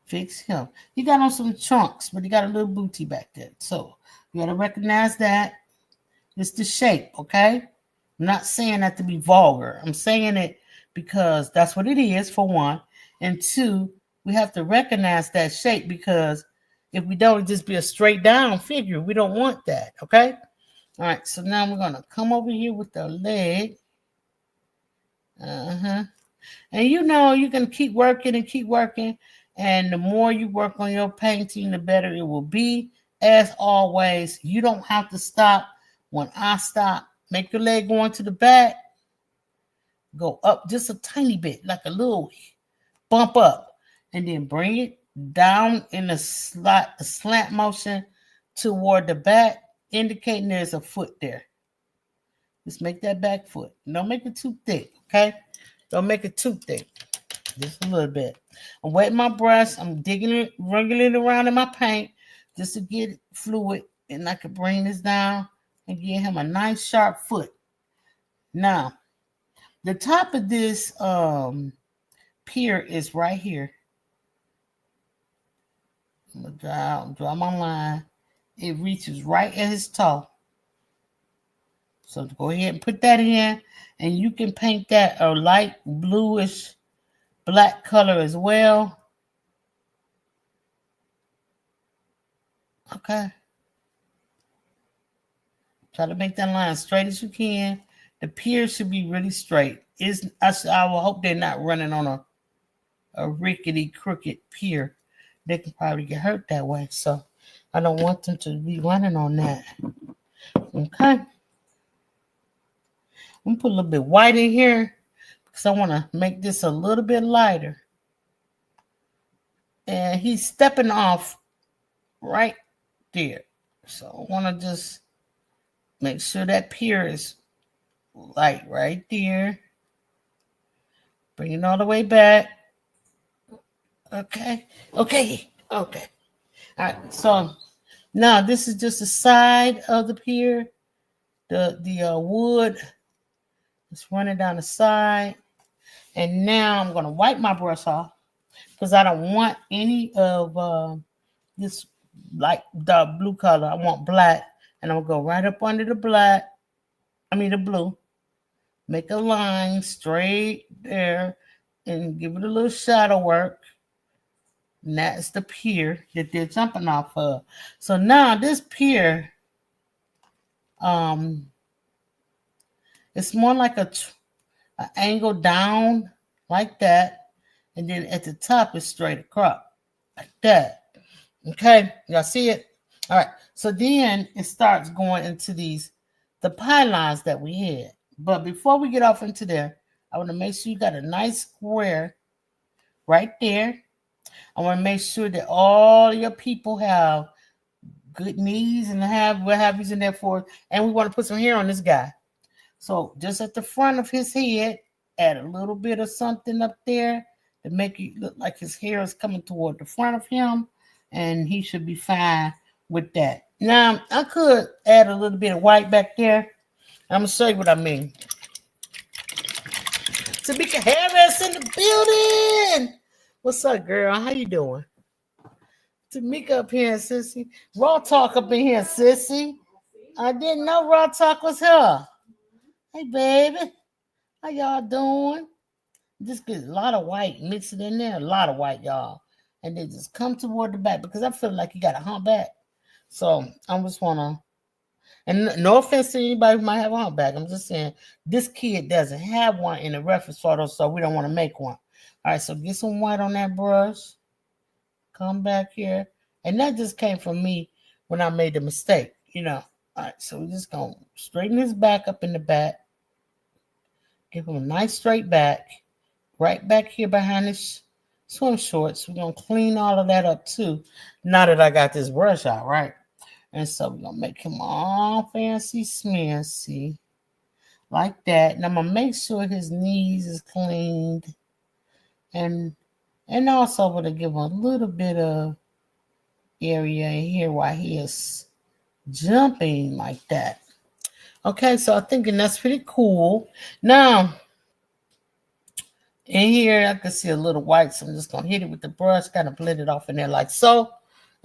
Speaker 1: Fix him. He got on some chunks, but he got a little booty back there. So you gotta recognize that. It's the shape, okay? I'm not saying that to be vulgar. I'm saying it because that's what it is, for one. And two, we have to recognize that shape, because if we don't, it'd just be a straight down figure. We don't want that, okay? All right, so now we're going to come over here with the leg. And you know, you can keep working and keep working. And the more you work on your painting, the better it will be. As always, you don't have to stop when I stop. Make your leg go into the back. Go up just a tiny bit, like a little bump up. And then bring it down in a slant motion toward the back, indicating there's a foot there. Just make that back foot. Don't make it too thick, okay? Don't make it too thick. Just a little bit. I'm wetting my brush. I'm digging it, wriggling it around in my paint just to get it fluid. And I can bring this down and give him a nice sharp foot. Now, the top of this pier is right here. I'm going to draw my line. It reaches right at his toe. So go ahead and put that in. And you can paint that a light bluish black color as well. Okay. Try to make that line straight as you can. The pier should be really straight. I will hope they're not running on a rickety, crooked pier. They can probably get hurt that way. So I don't want them to be running on that. Okay. I'm going to put a little bit white in here because I want to make this a little bit lighter. And he's stepping off right there. So I want to just make sure that pier is light right there. Bring it all the way back. Okay. All right. So Now this is just the side of the pier. The wood is running down the side. And now I'm going to wipe my brush off because I don't want any of this like dark blue color. I want black. And I'm going to go right up under the the blue. Make a line straight there and give it a little shadow work. And that's the pier that they're jumping off of. So now this pier, it's more like an angle down like that. And then at the top it's straight across like that. Okay, y'all see it? All right, so then it starts going into the pylons that we had. But before we get off into there, I want to make sure you got a nice square right there. I want to make sure that all your people have good knees and have what have you in there for. And we want to put some hair on this guy. So just at the front of his head, add a little bit of something up there to make it look like his hair is coming toward the front of him. And he should be fine with that. Now, I could add a little bit of white back there. I'm going to show you what I mean. Tamika Harris in the building. What's up, girl? How you doing? Tamika up here, sissy. Raw Talk up in here, sissy. I didn't know Raw Talk was here. Hey, baby. How y'all doing? Just get a lot of white, mix it in there. A lot of white, y'all. And then just come toward the back because I feel like you got a humpback. So I just want to, and no offense to anybody who might have a humpback. I'm just saying this kid doesn't have one in the reference photo, so we don't want to make one. All right, so get some white on that brush. Come back here. And that just came from me when I made the mistake, you know. All right, so we're just going to straighten his back up in the back. Give him a nice straight back. Right back here behind his swim shorts. We're going to clean all of that up too. Now that I got this brush out, right? And so we're going to make him all fancy smancy. Like that. And I'm going to make sure his knees is cleaned. And also going to give him a little bit of area in here while he is jumping like that. Okay, so I'm thinking that's pretty cool. Now, in here, I can see a little white, so I'm just going to hit it with the brush, kind of blend it off in there like so.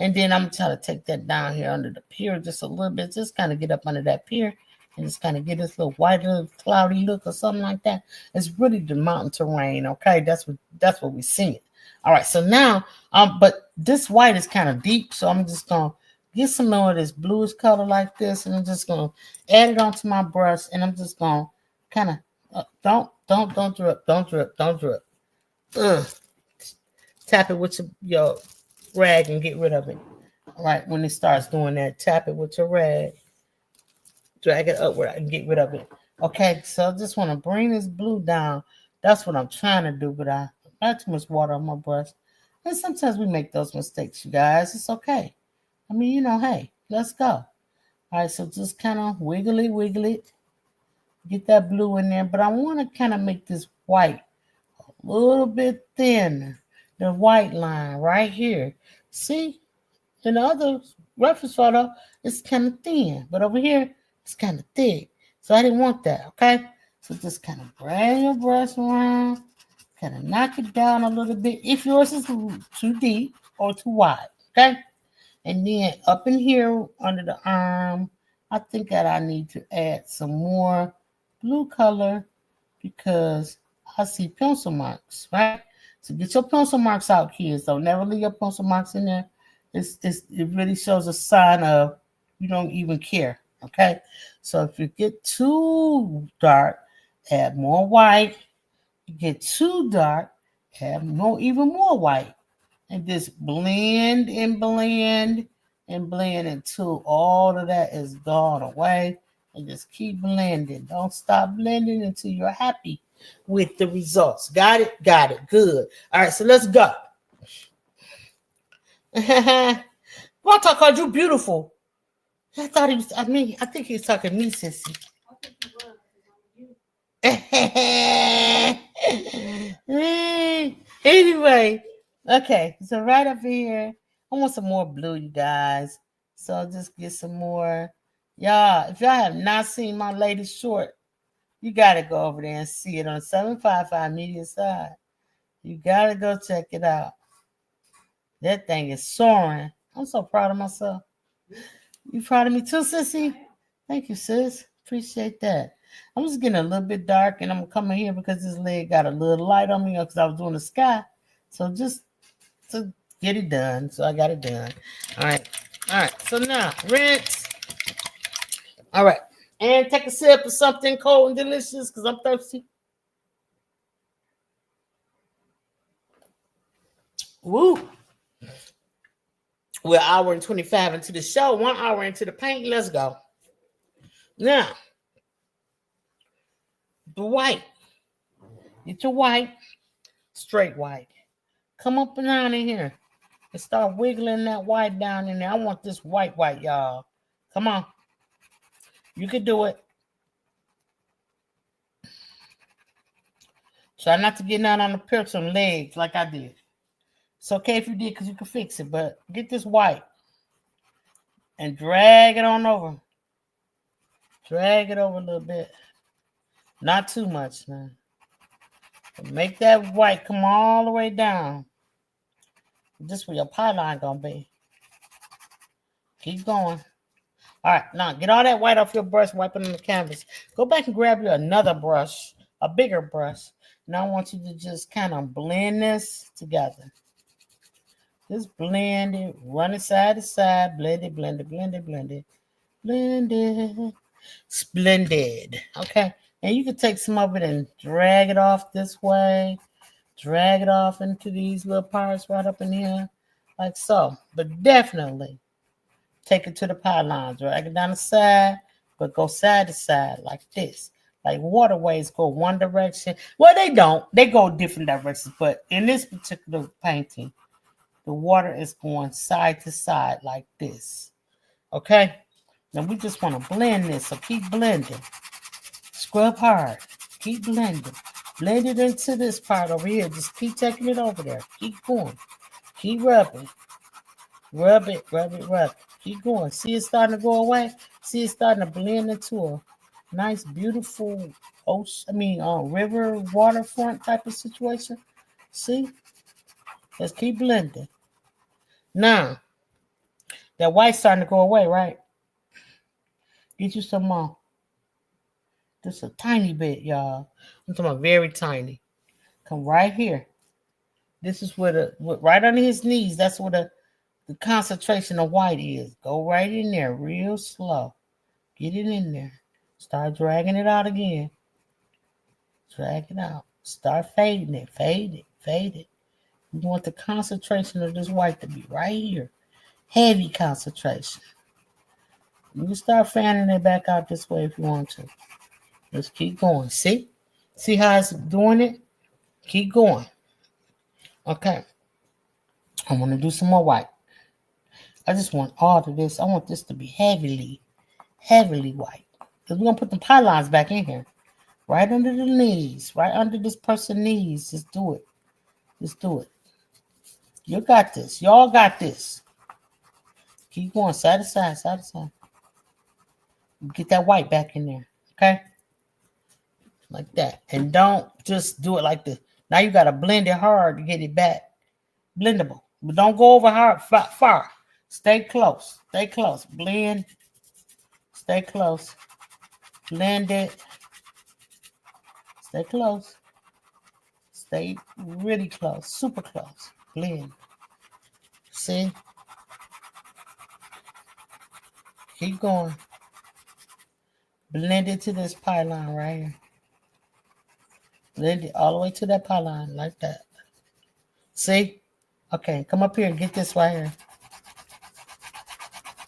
Speaker 1: And then I'm going to try to take that down here under the pier just a little bit, just kind of get up under that pier and just kind of get this little white, little cloudy look or something like that. It's really the mountain terrain, okay? That's what we're seeing. All right, so now, but this white is kind of deep, so I'm just going to get some more of this bluish color like this, and I'm just going to add it onto my brush, and I'm just going to kind of, don't drip. Tap it with your rag and get rid of it. All right, when it starts doing that, tap it with your rag. Drag it upward and get rid of it. Okay, so I just want to bring this blue down. That's what I'm trying to do, but I got too much water on my brush. And sometimes we make those mistakes, you guys. It's okay. I mean, you know, hey, let's go. All right, so just kind of wiggle it. Get that blue in there. But I want to kind of make this white a little bit thinner. The white line right here. See? In the other reference photo, it's kind of thin. But over here, it's kind of thick. So I didn't want that, okay? So just kind of bring your brush around. Kind of knock it down a little bit. If yours is too deep or too wide, okay? And then up in here under the arm, I think that I need to add some more blue color because I see pencil marks, right? So get your pencil marks out, kids. Don't never leave your pencil marks in there. It really shows a sign of you don't even care, okay? So if you get too dark, add more white. You get too dark, add even more white. And just blend until all of that is gone away. And just keep blending. Don't stop blending until you're happy with the results. Got it? Got it. Good. All right, so let's go. Walter called you beautiful. I think he was talking to me, sissy. Anyway, okay, so right up here, I want some more blue, you guys. So I'll just get some more. Y'all, if y'all have not seen my latest short, you got to go over there and see it on 755 Media Side. You got to go check it out. That thing is soaring. I'm so proud of myself. You proud of me too, sissy? Thank you, sis. Appreciate that. I'm just getting a little bit dark, and I'm coming here because this leg got a little light on me because I was doing the sky. So just to get it done. So I got it done. All right. So now, rinse. All right. And take a sip of something cold and delicious because I'm thirsty. Woo. We're an hour and 25 into the show, 1 hour into the paint. Let's go. Now, the white. Get your white, straight white. Come up and down in here and start wiggling that white down in there. I want this white, y'all. Come on. You can do it. Try not to get down on the pills and legs like I did. It's okay if you did because you can fix it, but get this white and drag it on over. Drag it over a little bit. Not too much now. Make that white come all the way down. This is where your pie line gonna be. Keep going. All right, now get all that white off your brush, wipe it on the canvas. Go back and grab you another brush, a bigger brush. Now I want you to just kind of blend this together. Just blend it, run it side to side, blend it, blend it, blend it, blend it, blend it. Splendid. Okay, and you can take some of it and drag it off this way. Drag it off into these little parts right up in here, like so. But definitely take it to the pie line. Drag it down the side, but go side to side like this. Like waterways go one direction. Well, they don't. They go different directions. But in this particular painting, the water is going side to side like this. Okay? Now we just want to blend this. So keep blending. Scrub hard. Keep blending. Blend it into this part over here. Just keep taking it over there. Keep going. Keep rubbing. Rub it, rub it, rub it. Keep going. See it starting to go away? See it starting to blend into a nice, beautiful river, waterfront type of situation. See? Let's keep blending. Now, that white's starting to go away, right? Get you some more. Just a tiny bit, y'all. I'm talking about very tiny. Come right here. This is where right under his knees, that's where the concentration of white is. Go right in there real slow. Get it in there. Start dragging it out again. Drag it out. Start fading it. Fade it. Fade it. You want the concentration of this white to be right here. Heavy concentration. You can start fanning it back out this way if you want to. Let's keep going. See? See how it's doing it? Keep going. Okay. I want to do some more white. I just want all of this. I want this to be heavily white. Because we're going to put the pie lines back in here. Right under the knees. Right under this person's knees. Just do it. Just do it. You got this. Y'all got this. Keep going. Side to side. Side to side. Get that white back in there. Okay? Like that. And don't just do it like this. Now you got to blend it hard to get it back. Blendable. But don't go over hard far. Stay close. Stay close. Blend. Stay close. Blend it. Stay close. Stay really close. Super close. Blend. See? Keep going. Blend it to this pie line right here. Blend it all the way to that pie line like that. See? Okay, come up here and get this right here.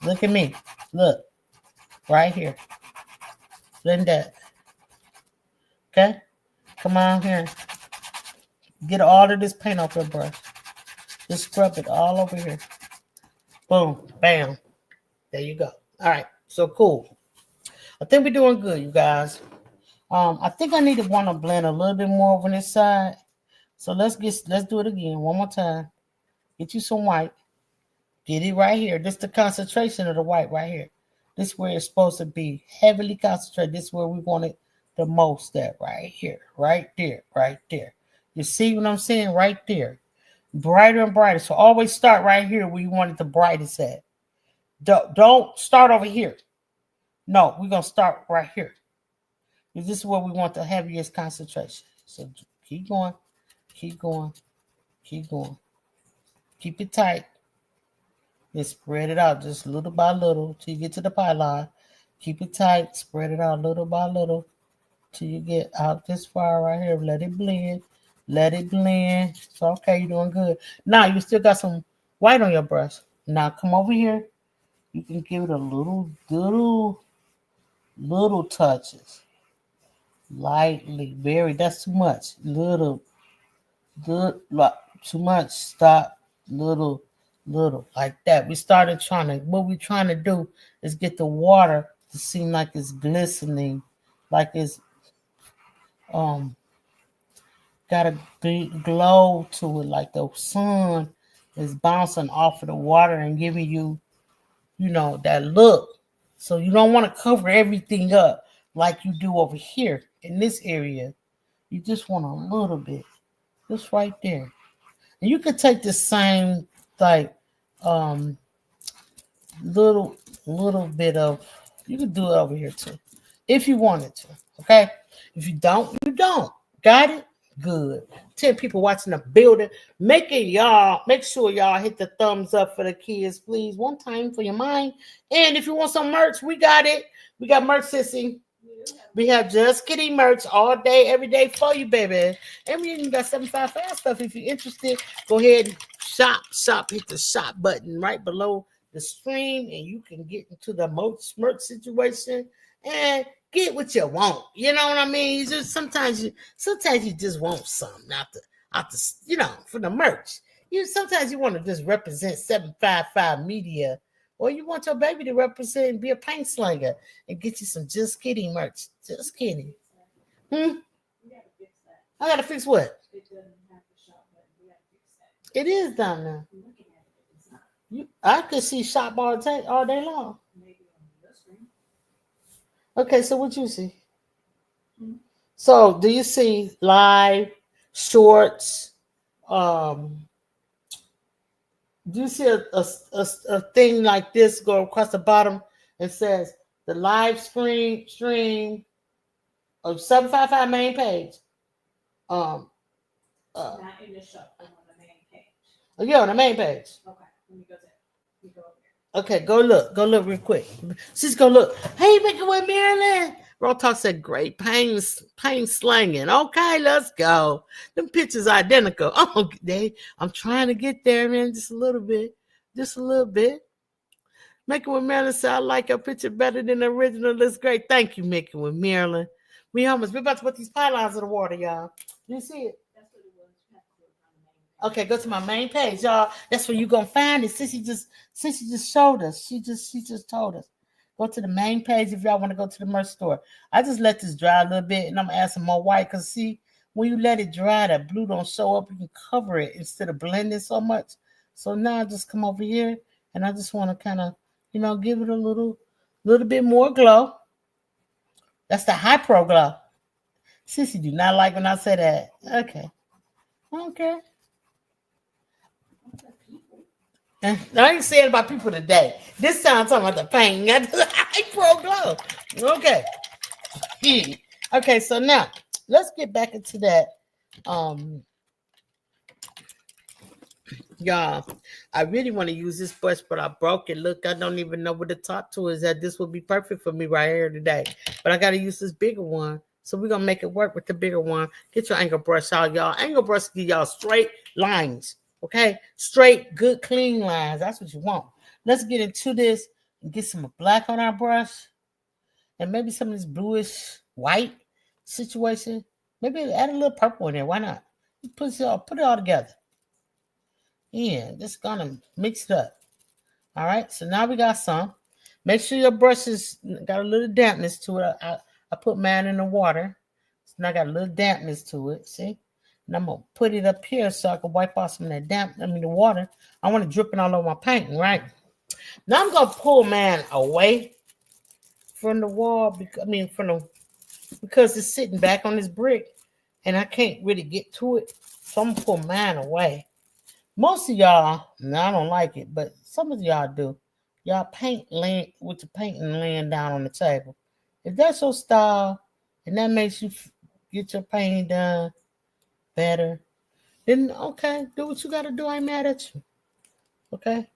Speaker 1: Look at me. Look. Right here. Blend that. Okay? Come on here. Get all of this paint off your brush. Just scrub it all over here. Boom. Bam. There you go. All right. So cool. I think we're doing good, you guys. I think I need to want to blend a little bit more over this side. So let's do it again one more time. Get you some white. Get it right here. This is the concentration of the white right here. This is where it's supposed to be heavily concentrated. This is where we want it the most at, right here, right there, right there. You see what I'm saying? Right there. Brighter and brighter. So always start right here where you want it the brightest at. Don't start over here. No, we're going to start right here. This is where we want the heaviest concentration. So keep going, keep going, keep going. Keep it tight. And spread it out just little by little till you get to the pylon. Keep it tight. Spread it out little by little till you get out this far right here. Let it blend. Let it blend. So, okay, you're doing good. Now, you still got some white on your brush. Now, come over here. You can give it a little touches. Lightly. Very. That's too much. Little. Good. Too much. Stop. Little like that. We started trying to, what we're trying to do is get the water to seem like it's glistening, like it's got a glow to it, like the sun is bouncing off of the water and giving you, you know, that look. So you don't want to cover everything up like you do over here in this area. You just want a little bit, just right there. And you could take the same like little bit of, you can do it over here too if you wanted to. Okay, if you don't, you don't. Got it? Good. 10 people watching the building. Make sure y'all hit the thumbs up for the kids, please. One time for your mind. And if you want some merch, we got it. We got merch, sissy. We have Just Kidding merch all day, every day for you, baby. And we even got 755 stuff. If you're interested, go ahead and shop. Hit the shop button right below the stream, and you can get into the merch situation and get what you want. You know what I mean? You just sometimes you just want something out the you know, for the merch. Sometimes you want to just represent 755 media. Or you want your baby to represent and be a paint slinger and get you some Just Kidding merch. Just kidding. I gotta fix what? It doesn't have the shop button. We gotta fix that. It is down there. I could see shop all day long. Okay, so what you see? So do you see live, shorts, do you see a thing like this go across the bottom? It says the live stream of 755 main page.
Speaker 3: Not in the shop, on the main page.
Speaker 1: Oh, yeah, on the main page.
Speaker 3: Okay, let me go there.
Speaker 1: Okay, go look real quick. She's gonna look. Hey, make it with Marilyn. Raw Talk said great paint slanging. Okay, let's go. Them pictures identical. Oh, I'm trying to get there, man. Just a little bit. Making with Marilyn said I like your picture better than the original. Looks great. Thank you, Making with Marilyn. We're about to put these pylons in the water, y'all. Do you see it? Okay, go to my main page, y'all. That's where you're gonna find it. Sissy just showed us. She just told us. Go to the main page if y'all want to go to the merch store. I just let this dry a little bit, and I'm gonna add some more white. Cause see, when you let it dry, that blue don't show up. You can cover it instead of blending so much. So now I just come over here, and I just want to kind of, you know, give it a little bit more glow. That's the high pro glow. Sissy do not like when I say that. Okay. I ain't saying about people today. This time I'm talking about the paint. High pro glow. Okay. Okay, so now let's get back into that. Y'all, I really want to use this brush, but I broke it. Look, I don't even know where the top tool is at. This would be perfect for me right here today. But I got to use this bigger one. So we're going to make it work with the bigger one. Get your angle brush out, y'all. Angle brush give y'all straight lines. Okay? Straight, good, clean lines. That's what you want. Let's get into this and get some black on our brush. And maybe some of this bluish white situation. Maybe add a little purple in there. Why not? Put it all together. Yeah, just gonna mix it up. All right, so now we got some. Make sure your brush has got a little dampness to it. I put mine in the water. So now I got a little dampness to it. See? And I'm gonna put it up here so I can wipe off some of that the water. I want it dripping all over my painting, right? Now I'm gonna pull mine away from the wall because it's sitting back on this brick and I can't really get to it. So I'm gonna pull mine away. Most of y'all, and I don't like it, but some of y'all do. Y'all paint with the painting laying down on the table. If that's your style and that makes you get your painting done better, then okay, do what you gotta do. I ain't mad at you. Okay?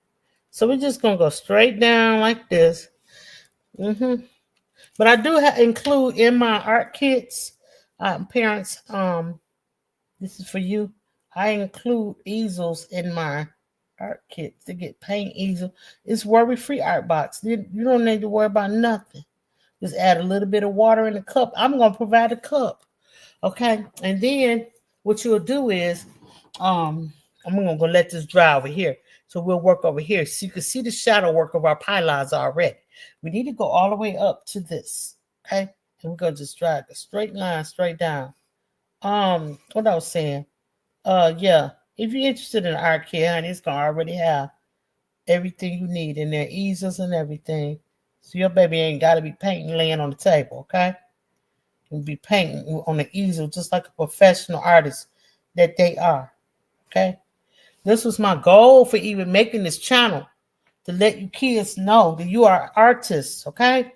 Speaker 1: So we're just gonna go straight down like this. But I do include in my art kits, parents, this is for you. I include easels in my art kits to get paint easel. It's worry-free art box. You don't need to worry about nothing. Just add a little bit of water in the cup. I'm gonna provide a cup. Okay, and then what you'll do is, I'm gonna go let this dry over here. So we'll work over here. So you can see the shadow work of our pylons already. We need to go all the way up to this. Okay, and we're gonna just drag a straight line straight down. What I was saying. Yeah. If you're interested in art kit, honey, it's gonna already have everything you need in there, easels and everything. So your baby ain't gotta be painting laying on the table, okay? You'll be painting on the easel just like a professional artist that they are. Okay. This was my goal for even making this channel, to let you kids know that you are artists. Okay.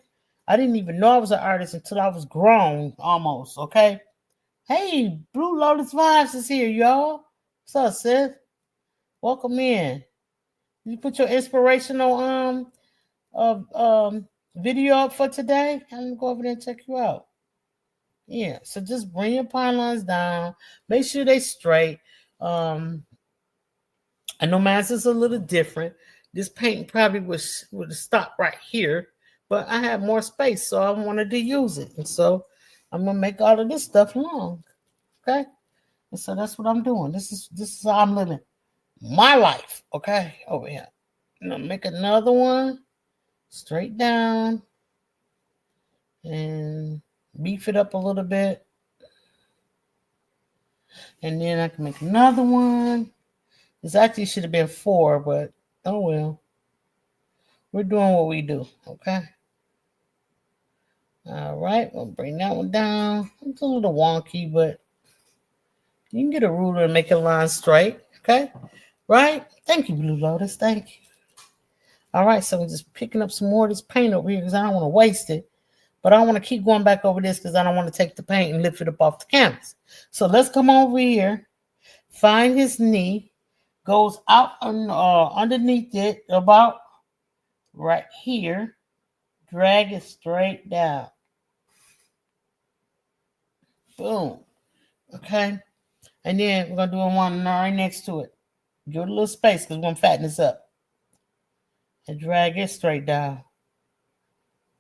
Speaker 1: I didn't even know I was an artist until I was grown almost. Okay. Hey, Blue Lotus Vibes is here, y'all. What's up, sis? Welcome in. You put your inspirational video up for today? I'm gonna go over there and check you out. Yeah, so just bring your pylons down. Make sure they straight. I know mine's is a little different. This paint probably would stop right here, but I have more space, so I wanted to use it. And so I'm gonna make all of this stuff long. Okay? And so that's what I'm doing. This is how I'm living my life. Okay, over here. I'm gonna make another one straight down and beef it up a little bit. And then I can make another one. This actually should have been 4, but oh well. We're doing what we do, okay? All right, we'll bring that one down. It's a little wonky, but you can get a ruler and make a line straight, okay? Right? Thank you, Blue Lotus. Thank you. All right, so I'm just picking up some more of this paint over here because I don't want to waste it. But I don't want to keep going back over this because I don't want to take the paint and lift it up off the canvas. So let's come over here. Find his knee. Goes out underneath it about right here. Drag it straight down. Boom. Okay. And then we're going to do one right next to it. Give it a little space because we're going to fatten this up. And drag it straight down.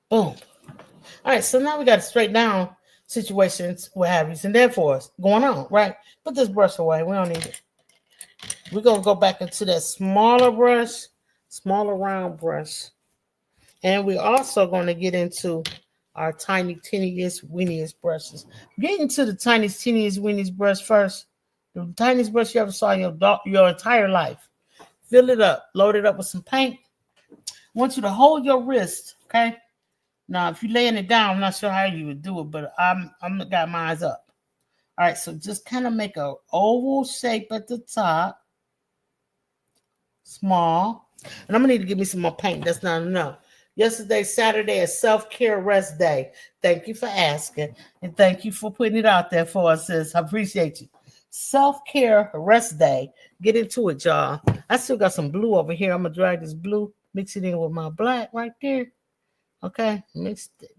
Speaker 1: Boom. All right, so now we got a straight down situations, what have you, and therefore going on, right? Put this brush away. We don't need it. We're going to go back into that smaller brush, smaller round brush. And we're also going to get into our tiny, teeniest, weeniest brushes. Get into the tiniest, teeniest, weeniest brush first. The tiniest brush you ever saw in your entire life. Fill it up. Load it up with some paint. I want you to hold your wrist, okay? Now, if you're laying it down, I'm not sure how you would do it, but I'm got mine up. All right, so just kind of make an oval shape at the top. Small. And I'm going to need to give me some more paint. That's not enough. Yesterday, Saturday, is self-care rest day. Thank you for asking. And thank you for putting it out there for us, sis. I appreciate you. Self-care rest day. Get into it, y'all. I still got some blue over here. I'm going to drag this blue, mix it in with my black right there. Okay,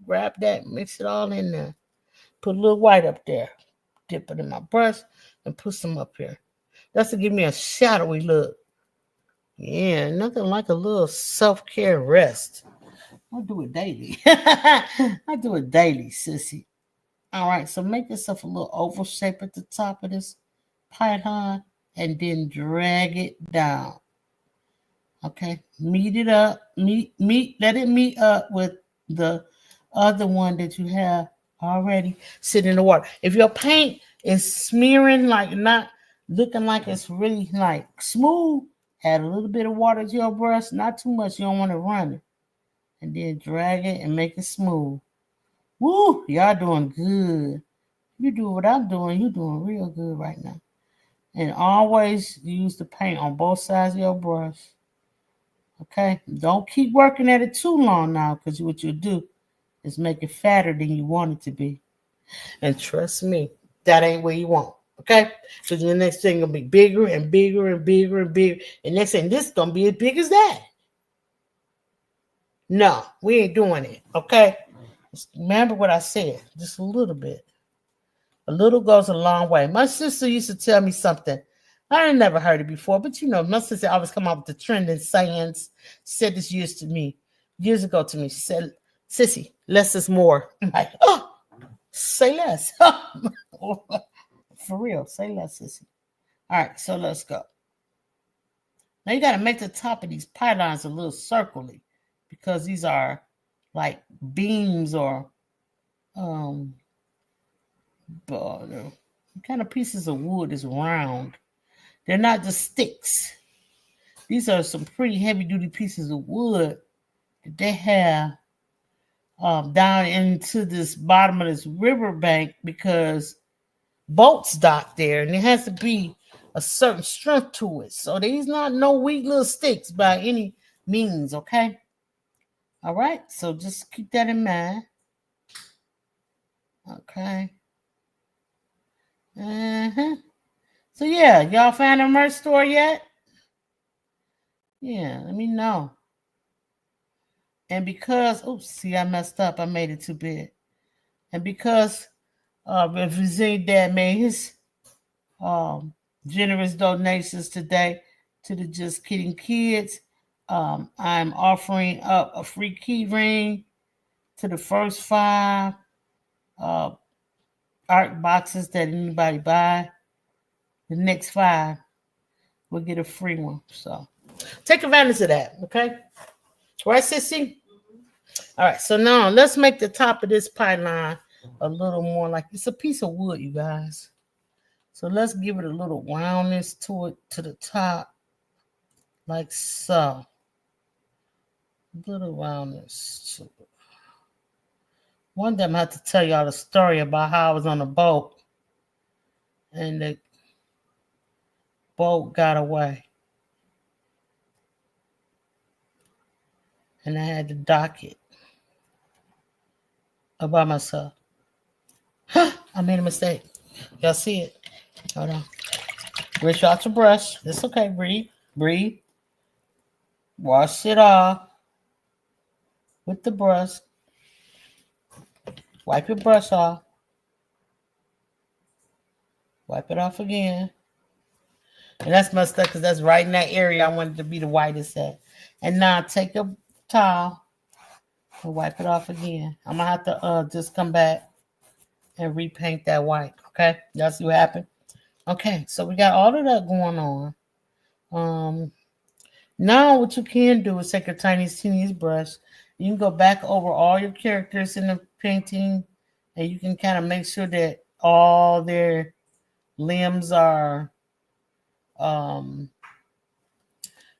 Speaker 1: grab that, mix it all in there. Put a little white up there. Dip it in my brush and put some up here. That's to give me a shadowy look. Yeah, nothing like a little self-care rest. I'll do it daily. I do it daily, sissy. All right, so make yourself a little oval shape at the top of this python and then drag it down. Okay, meet it up. Let it meet up with the other one that you have already sitting in the water. If your paint It's smearing, like not looking like it's really like smooth. Add a little bit of water to your brush, not too much. You don't want to run it. And then drag it and make it smooth. Woo, y'all doing good. You do what I'm doing, you're doing real good right now. And always use the paint on both sides of your brush. Okay? Don't keep working at it too long now, because what you'll do is make it fatter than you want it to be. And trust me, that ain't where you want. Okay? So the next thing gonna be bigger and bigger and bigger and bigger. And next thing, this is gonna be as big as that. No, we ain't doing it. Okay? Just remember what I said. Just a little bit. A little goes a long way. My sister used to tell me something. I had never heard it before, but you know, my sister always come up with the trending sayings. Said this years ago to me. She said, "Sissy, less is more." I'm like, oh, say less. For real, say less, sissy. All right, so let's go. Now you got to make the top of these pylons a little circly, because these are like beams or kind of pieces of wood is round. They're not just sticks. These are some pretty heavy duty pieces of wood that they have down into this bottom of this riverbank, because boats dock there, and it has to be a certain strength to it. So these not no weak little sticks by any means, okay? All right, so just keep that in mind. Okay. So yeah, y'all found a merch store yet? Yeah, let me know. And because, oops, see, I messed up. I made it too big. And because Representative Dad made his generous donations today to the Just Kidding Kids, I'm offering up a free key ring to the first 5 art boxes that anybody buy. The next 5 will get a free one. So take advantage of that, okay? Right, sissy? All right, so now let's make the top of this pylon a little more like it's a piece of wood, you guys. So let's give it a little roundness to it, to the top, like so. A little roundness to it. One day I'm going to have to tell y'all the story about how I was on a boat and the boat got away. And I had to dock it all by myself. I made a mistake. Y'all see it? Hold on. Rinse out your brush. It's okay. Breathe. Breathe. Wash it off with the brush. Wipe your brush off. Wipe it off again. And that's messed up because that's right in that area I wanted to be the whitest at. And now take a towel and wipe it off again. I'm going to have to just come back and repaint that white. Okay? Y'all see what happened? Okay, so we got all of that going on. Now what you can do is take a teeniest brush. You can go back over all your characters in the painting, and you can kind of make sure that all their limbs are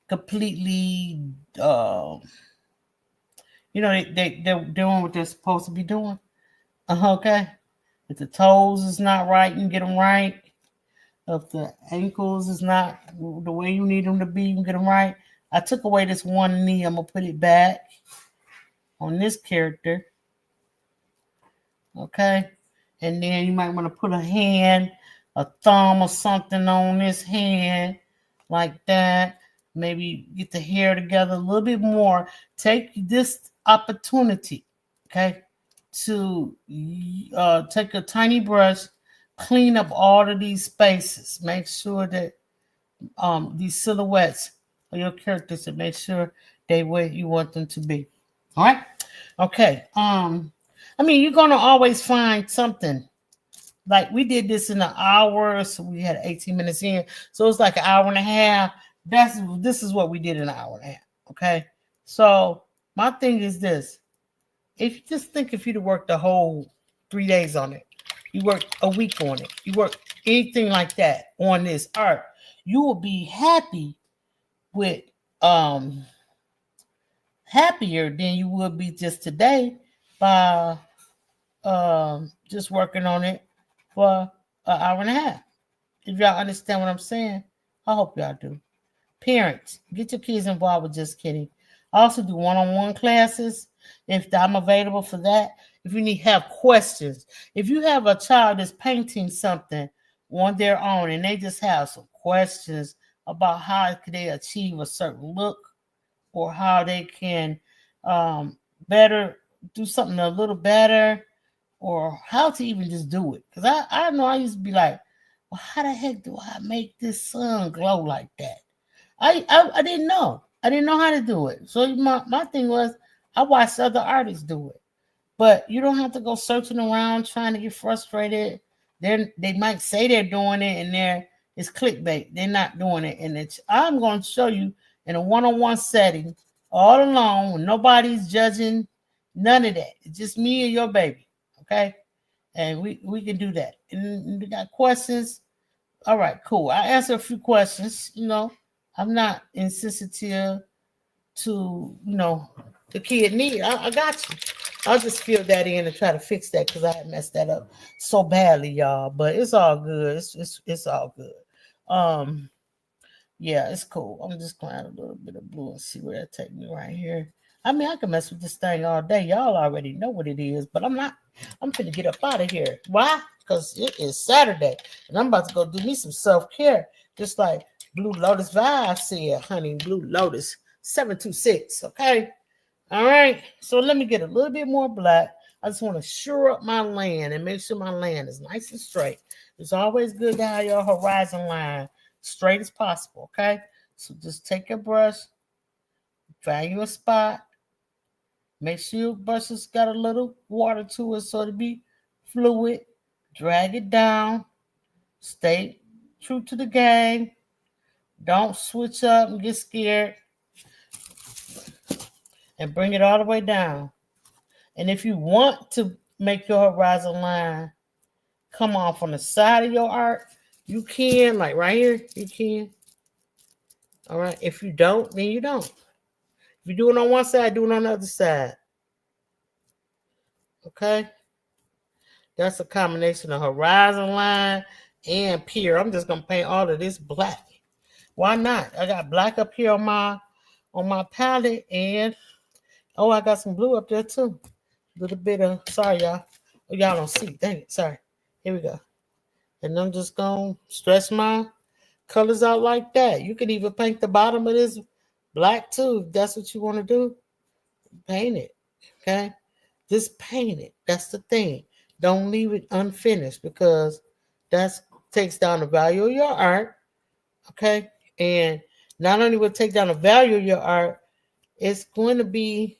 Speaker 1: completely, they're doing what they're supposed to be doing. Okay? If the toes is not right, you can get them right. If the ankles is not the way you need them to be, you can get them right. I took away this one knee. I'm going to put it back on this character. Okay? And then you might want to put a hand, a thumb or something on this hand like that. Maybe get the hair together a little bit more. Take this opportunity, okay, to take a tiny brush, clean up all of these spaces. Make sure that these silhouettes of your characters, and make sure they where you want them to be. All right? Okay. You're gonna always find something. Like we did this in an hour, so we had 18 minutes in. So it's like an hour and a half. This is what we did in an hour and a half. Okay. So my thing is this. If you just think if you'd have worked the whole 3 days on it, You work a week on it. You work anything like that on this art. You will be happy with happier than you would be just today by just working on it for an hour and a half. If y'all understand what I'm saying, I hope y'all do. Parents, get your kids involved with Just Kidding. I also do one-on-one classes if I'm available for that. If you have questions, if you have a child that's painting something on their own and they just have some questions about how can they achieve a certain look or how they can better do something a little better or how to even just do it. Because I know I used to be like, well, how the heck do I make this sun glow like that? I didn't know. I didn't know how to do it. So my thing was I watched other artists do it. But you don't have to go searching around trying to get frustrated. They might say they're doing it and it's clickbait. They're not doing it. And I'm going to show you in a one-on-one setting, all alone, when nobody's judging, none of that. It's just me and your baby. Okay? And we can do that. And you got questions? All right, cool. I answer a few questions. I'm not insensitive to, the kid need. I got you. I'll just fill that in and try to fix that because I had messed that up so badly, y'all. But it's all good. It's all good. Yeah, it's cool. I'm just going to add a little bit of blue and see where that take me right here. I mean, I can mess with this thing all day. Y'all already know what it is, but I'm not. I'm finna get up out of here. Why? Because it is Saturday, and I'm about to go do me some self-care, just like Blue Lotus Vibe said, honey. Blue Lotus 726. Okay. All right. So let me get a little bit more black. I just want to shore up my land and make sure my land is nice and straight. It's always good to have your horizon line straight as possible. Okay. So just take your brush, find you a spot. Make sure your brush has got a little water to it so to be fluid. Drag it down. Stay true to the game. Don't switch up and get scared. And bring it all the way down. And if you want to make your horizon line come off on the side of your art, you can, like right here, you can. All right. If you don't, then you don't. If you do it on one side, do it on the other side. Okay. That's a combination of horizon line and pier. I'm just gonna paint all of this black. Why not? I got black up here on my palette, and I got some blue up there too. A little bit of, sorry y'all. Oh, y'all don't see. Dang it. Sorry. Here we go. And I'm just gonna stretch my colors out like that. You can even paint the bottom of this black too, if that's what you want to do. Paint it. Okay. Just paint it. That's the thing. Don't leave it unfinished because that takes down the value of your art. Okay. And not only will it take down the value of your art, it's going to be,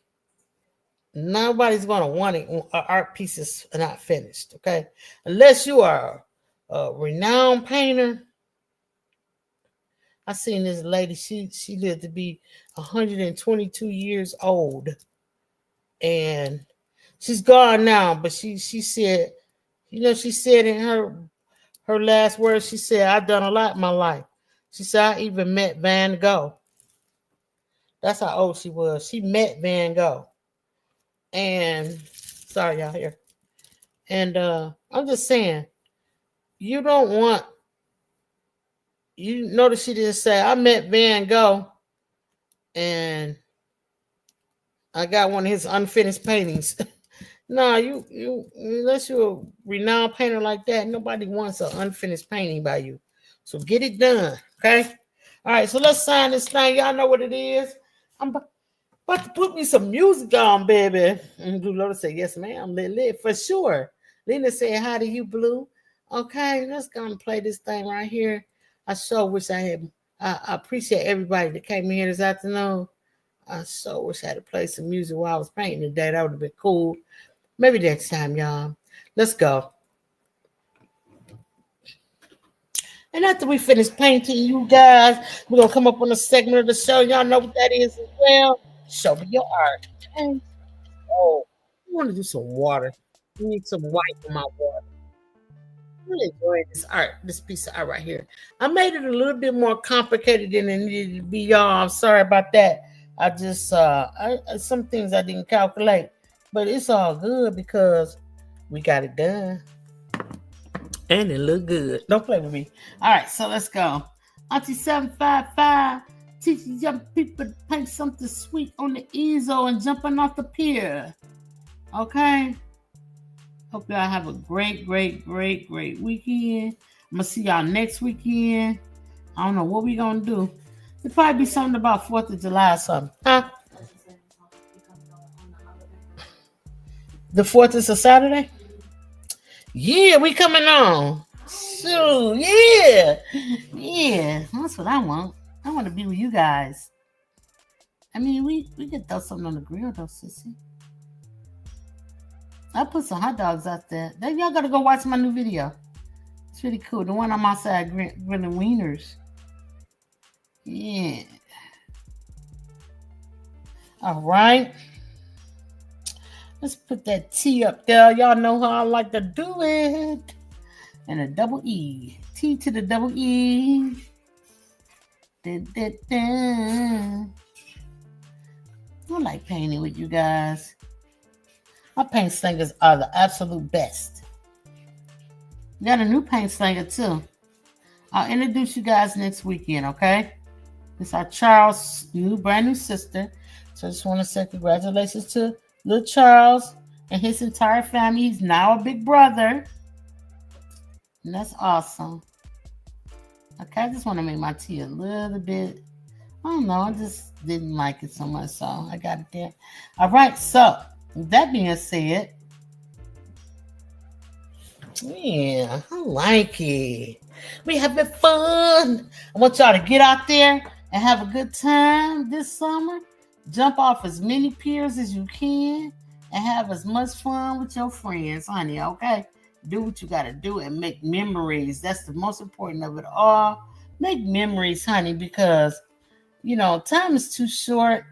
Speaker 1: nobody's going to want it. Art pieces are not finished. Okay. Unless you are a renowned painter. I seen this lady, she lived to be 122 years old. And she's gone now, but she said, she said in her last words, she said, I've done a lot in my life. She said, I even met Van Gogh. That's how old she was. She met Van Gogh. And sorry, y'all here. And I'm just saying, you don't want, you notice she didn't say, I met Van Gogh and I got one of his unfinished paintings. No, you unless you're a renowned painter like that, nobody wants an unfinished painting by you. So get it done, okay? All right, so let's sign this thing. Y'all know what it is. I'm about to put me some music on, baby. And Blue Lotus said, yes, ma'am, lit, for sure. Lena said, hi to you, Blue. Okay, let's go and play this thing right here. I sure wish I had, I appreciate everybody that came in here this afternoon. I so wish I had to play some music while I was painting today. That would have been cool. Maybe next time, y'all. Let's go. And after we finish painting, you guys, we're going to come up on a segment of the show. Y'all know what that is as well. Show me your art. Okay? Oh, I want to do some water. I need some white in my water. really enjoying this art, this piece of art right here. I made it a little bit more complicated than it needed to be, y'all. I'm sorry about that. I just some things I didn't calculate, but it's all good because we got it done and it looked good. Don't play with me. All right, so let's go. Auntie 755 teaches young people to paint something sweet on the easel and jumping off the pier. Okay. Hope y'all have a great weekend. I'm gonna see y'all next weekend. I don't know what we gonna do. It'll probably be something about 4th of July or something. Huh? The 4th is a Saturday? Yeah, we coming on. Shoot, yeah. Yeah, that's what I want. I want to be with you guys. I mean, we could throw something on the grill though, sissy. I put some hot dogs out there. Then y'all gotta go watch my new video. It's really cool. The one I'm outside grilling wieners. Yeah. All right. Let's put that T up there. Y'all know how I like to do it. And a double E. T to the double E. Dun, dun, dun. I like painting with you guys. My paint slingers are the absolute best. Got a new paint slinger too. I'll introduce you guys next weekend, okay? It's our Charles' brand new sister. So I just want to say congratulations to little Charles and his entire family. He's now a big brother. And that's awesome. Okay, I just want to make my tea a little bit. I don't know. I just didn't like it so much. So I got it there. All right. So with that being said, yeah, I like it. We having fun. I want y'all to get out there and have a good time this summer. Jump off as many piers as you can and have as much fun with your friends, honey, okay? Do what you got to do and make memories. That's the most important of it all. Make memories, honey, because, you know, time is too short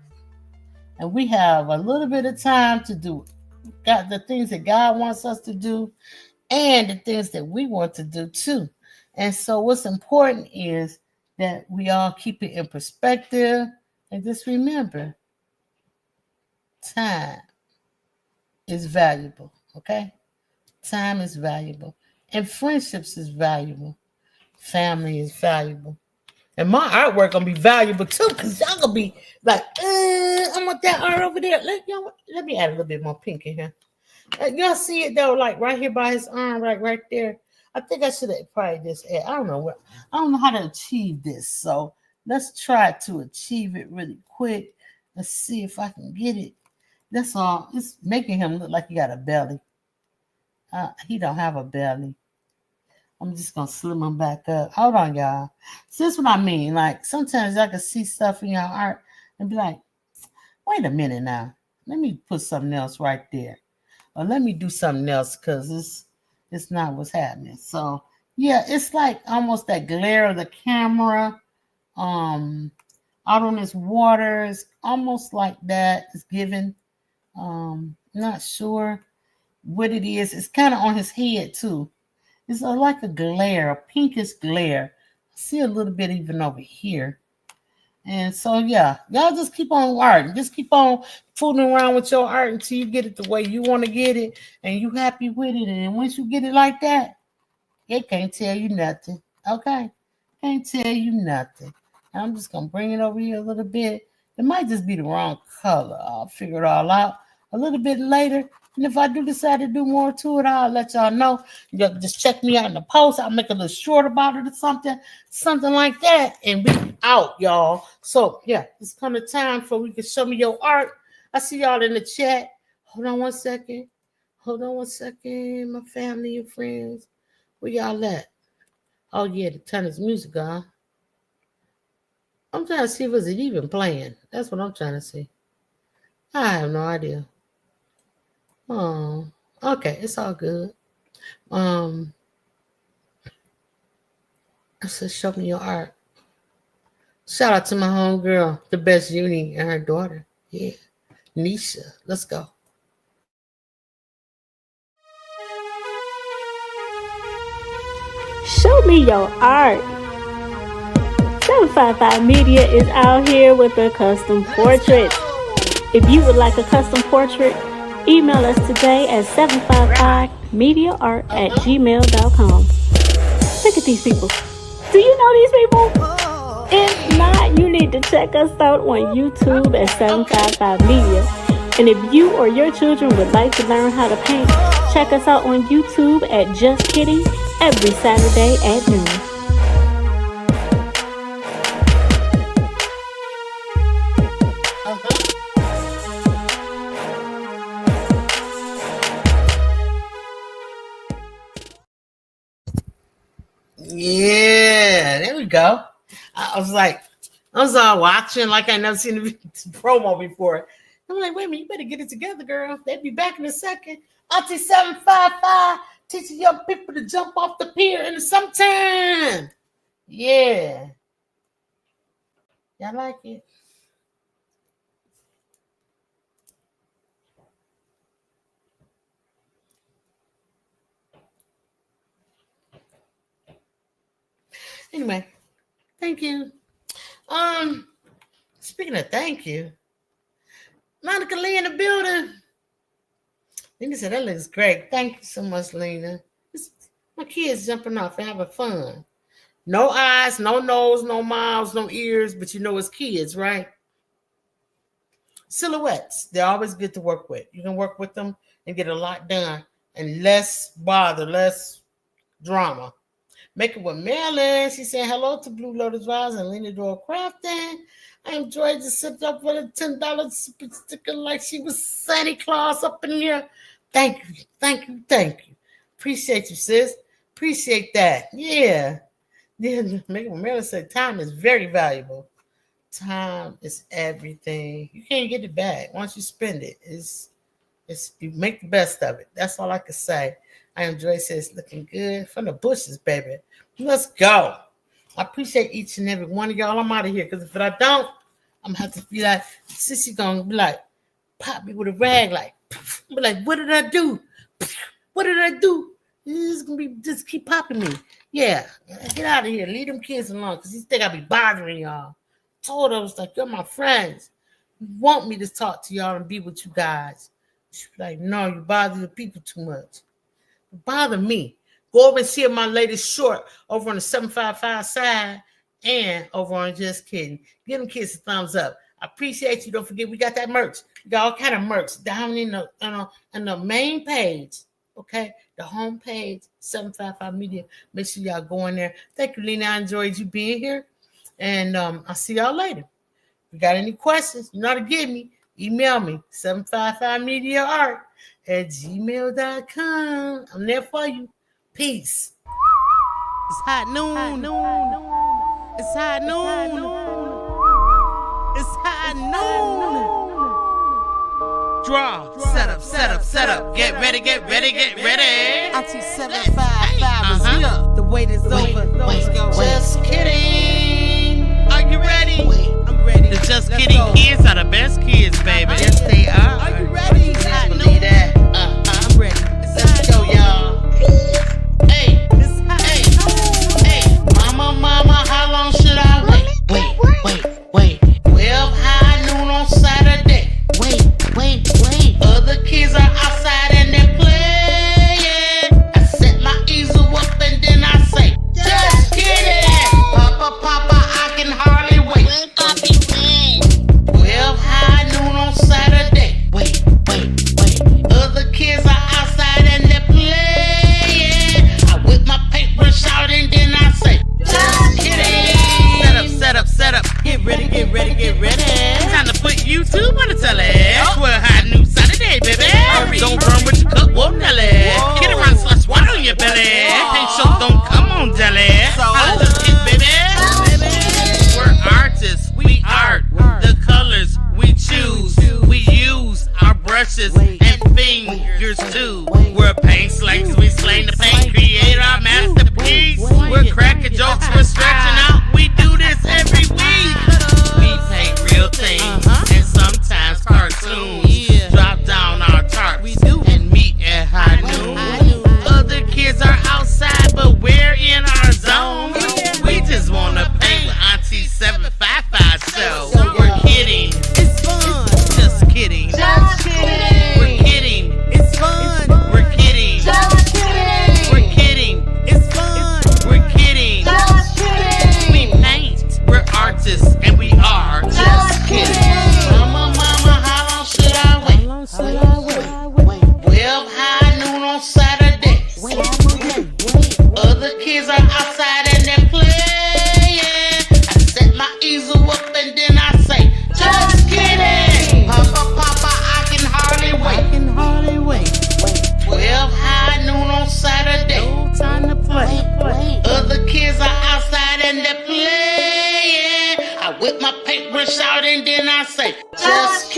Speaker 1: and we have a little bit of time to do the things that God wants us to do and the things that we want to do too. And so what's important is that we all keep it in perspective and just remember, time is valuable, okay? Time is valuable. And friendships is valuable. Family is valuable. And my artwork gonna be valuable too, because y'all gonna be like, I want that art over there. Let me add a little bit more pink in here. Y'all see it though, like right here by his arm, right there. I think I should have probably just add. I don't know how to achieve this. So let's try to achieve it really quick. Let's see if I can get it. That's all. It's making him look like he got a belly. He don't have a belly. I'm just gonna slim him back up. Hold on, y'all. So this is what I mean. Like sometimes I can see stuff in your art and be like, wait a minute now. Let me put something else right there. Or let me do something else because it's not what's happening. So yeah, it's like almost that glare of the camera. Out on this water. It's almost like that. It's given. Not sure what it is. It's kind of on his head too. It's like a glare, a pinkish glare. I see a little bit even over here. And so, yeah, y'all just keep on art. Just keep on fooling around with your art until you get it the way you want to get it and you happy with it. And once you get it like that, it can't tell you nothing. Okay? Can't tell you nothing. I'm just going to bring it over here a little bit. It might just be the wrong color. I'll figure it all out a little bit later. And if I do decide to do more to it, I'll let y'all know. You just check me out in the post. I'll make a little short about it or something like that. And we out, y'all. So, yeah, it's coming time for we can show me your art. I see y'all in the chat. Hold on one second. My family and friends. Where y'all at? Oh, yeah, the tennis music on. I'm trying to see if it's even playing. That's what I'm trying to see. I have no idea. Oh, okay, it's all good. I said, show me your art. Shout out to my homegirl, the best uni, and her daughter. Yeah, Nisha. Let's go.
Speaker 4: Show me your art. 755 Media is out here with a custom portrait. If you would like a custom portrait, email us today at 755mediaart@gmail.com. Look at these people. Do you know these people? If not, you need to check us out on YouTube at 755 Media. And if you or your children would like to learn how to paint, check us out on YouTube at Just Kidding every Saturday at noon.
Speaker 1: Yeah, there we go. I was watching like I never seen the promo before. I'm like, wait a minute, you better get it together, girl. They'll be back in a second. Auntie 755 teaching young people to jump off the pier in the summertime. Yeah. Y'all like it? Anyway, thank you. Speaking of thank you, Monica Lee in the building. Lena said, that looks great. Thank you so much, Lena. My kids jumping off and having fun. No eyes, no nose, no mouths, no ears, but you know it's kids, right? Silhouettes, they're always good to work with. You can work with them and get a lot done and less bother, less drama. Make it with Marilyn. She said hello to Blue Lotus Rise and Lena Door Crafting. I enjoyed the sit up for the $10 super sticker like she was Santa Claus up in here. Thank you, thank you, thank you. Appreciate you, sis. Appreciate that. Yeah. Marilyn said time is very valuable. Time is everything. You can't get it back once you spend it. It's you make the best of it. That's all I can say. I enjoy says looking good from the bushes, baby. Let's go. I appreciate each and every one of y'all. I'm out of here because if I don't, I'm gonna have to be like, Sissy gonna be like, pop me with a rag, like, be like, what did I do? What did I do? This is gonna be just keep popping me. Yeah, get out of here. Leave them kids alone because these think I be bothering y'all. Told her I was like, you're my friends. You want me to talk to y'all and be with you guys. She's like, no, you bother the people too much. Bother me. Go over and see my latest short over on the 755 side and over on Just Kidding. Give them kids a thumbs up. I appreciate you. Don't forget, we got that merch. We got all kind of merch down in the main page. Okay, the home page, 755 Media. Make sure y'all go in there. Thank you, Lena. I enjoyed you being here. And I'll see y'all later. If you got any questions, you know how to get me. Email me, 755mediaart@gmail.com. I'm there for you. Peace.
Speaker 2: It's hot noon. It's hot noon. It's hot noon. Draw. Set up. Get ready. Auntie 755 is here. The wait is over. Let's go.
Speaker 1: Just kidding.
Speaker 2: Are you ready?
Speaker 1: I'm ready.
Speaker 2: The Just Kidding kids are the best kids, baby.
Speaker 1: Yes, they are.
Speaker 2: Are you ready? It's hot
Speaker 1: Believe
Speaker 2: noon.
Speaker 1: that. I'm ready. Let's go, y'all. Hey, mama, how long should I wait? Wait. 12 high noon on Saturday. Wait. Other kids are outside and they're playing. I set my easel up and then I say, just kidding. Papa, I can hardly wait. 12
Speaker 2: there playing. I whip my paintbrush out and then I say, just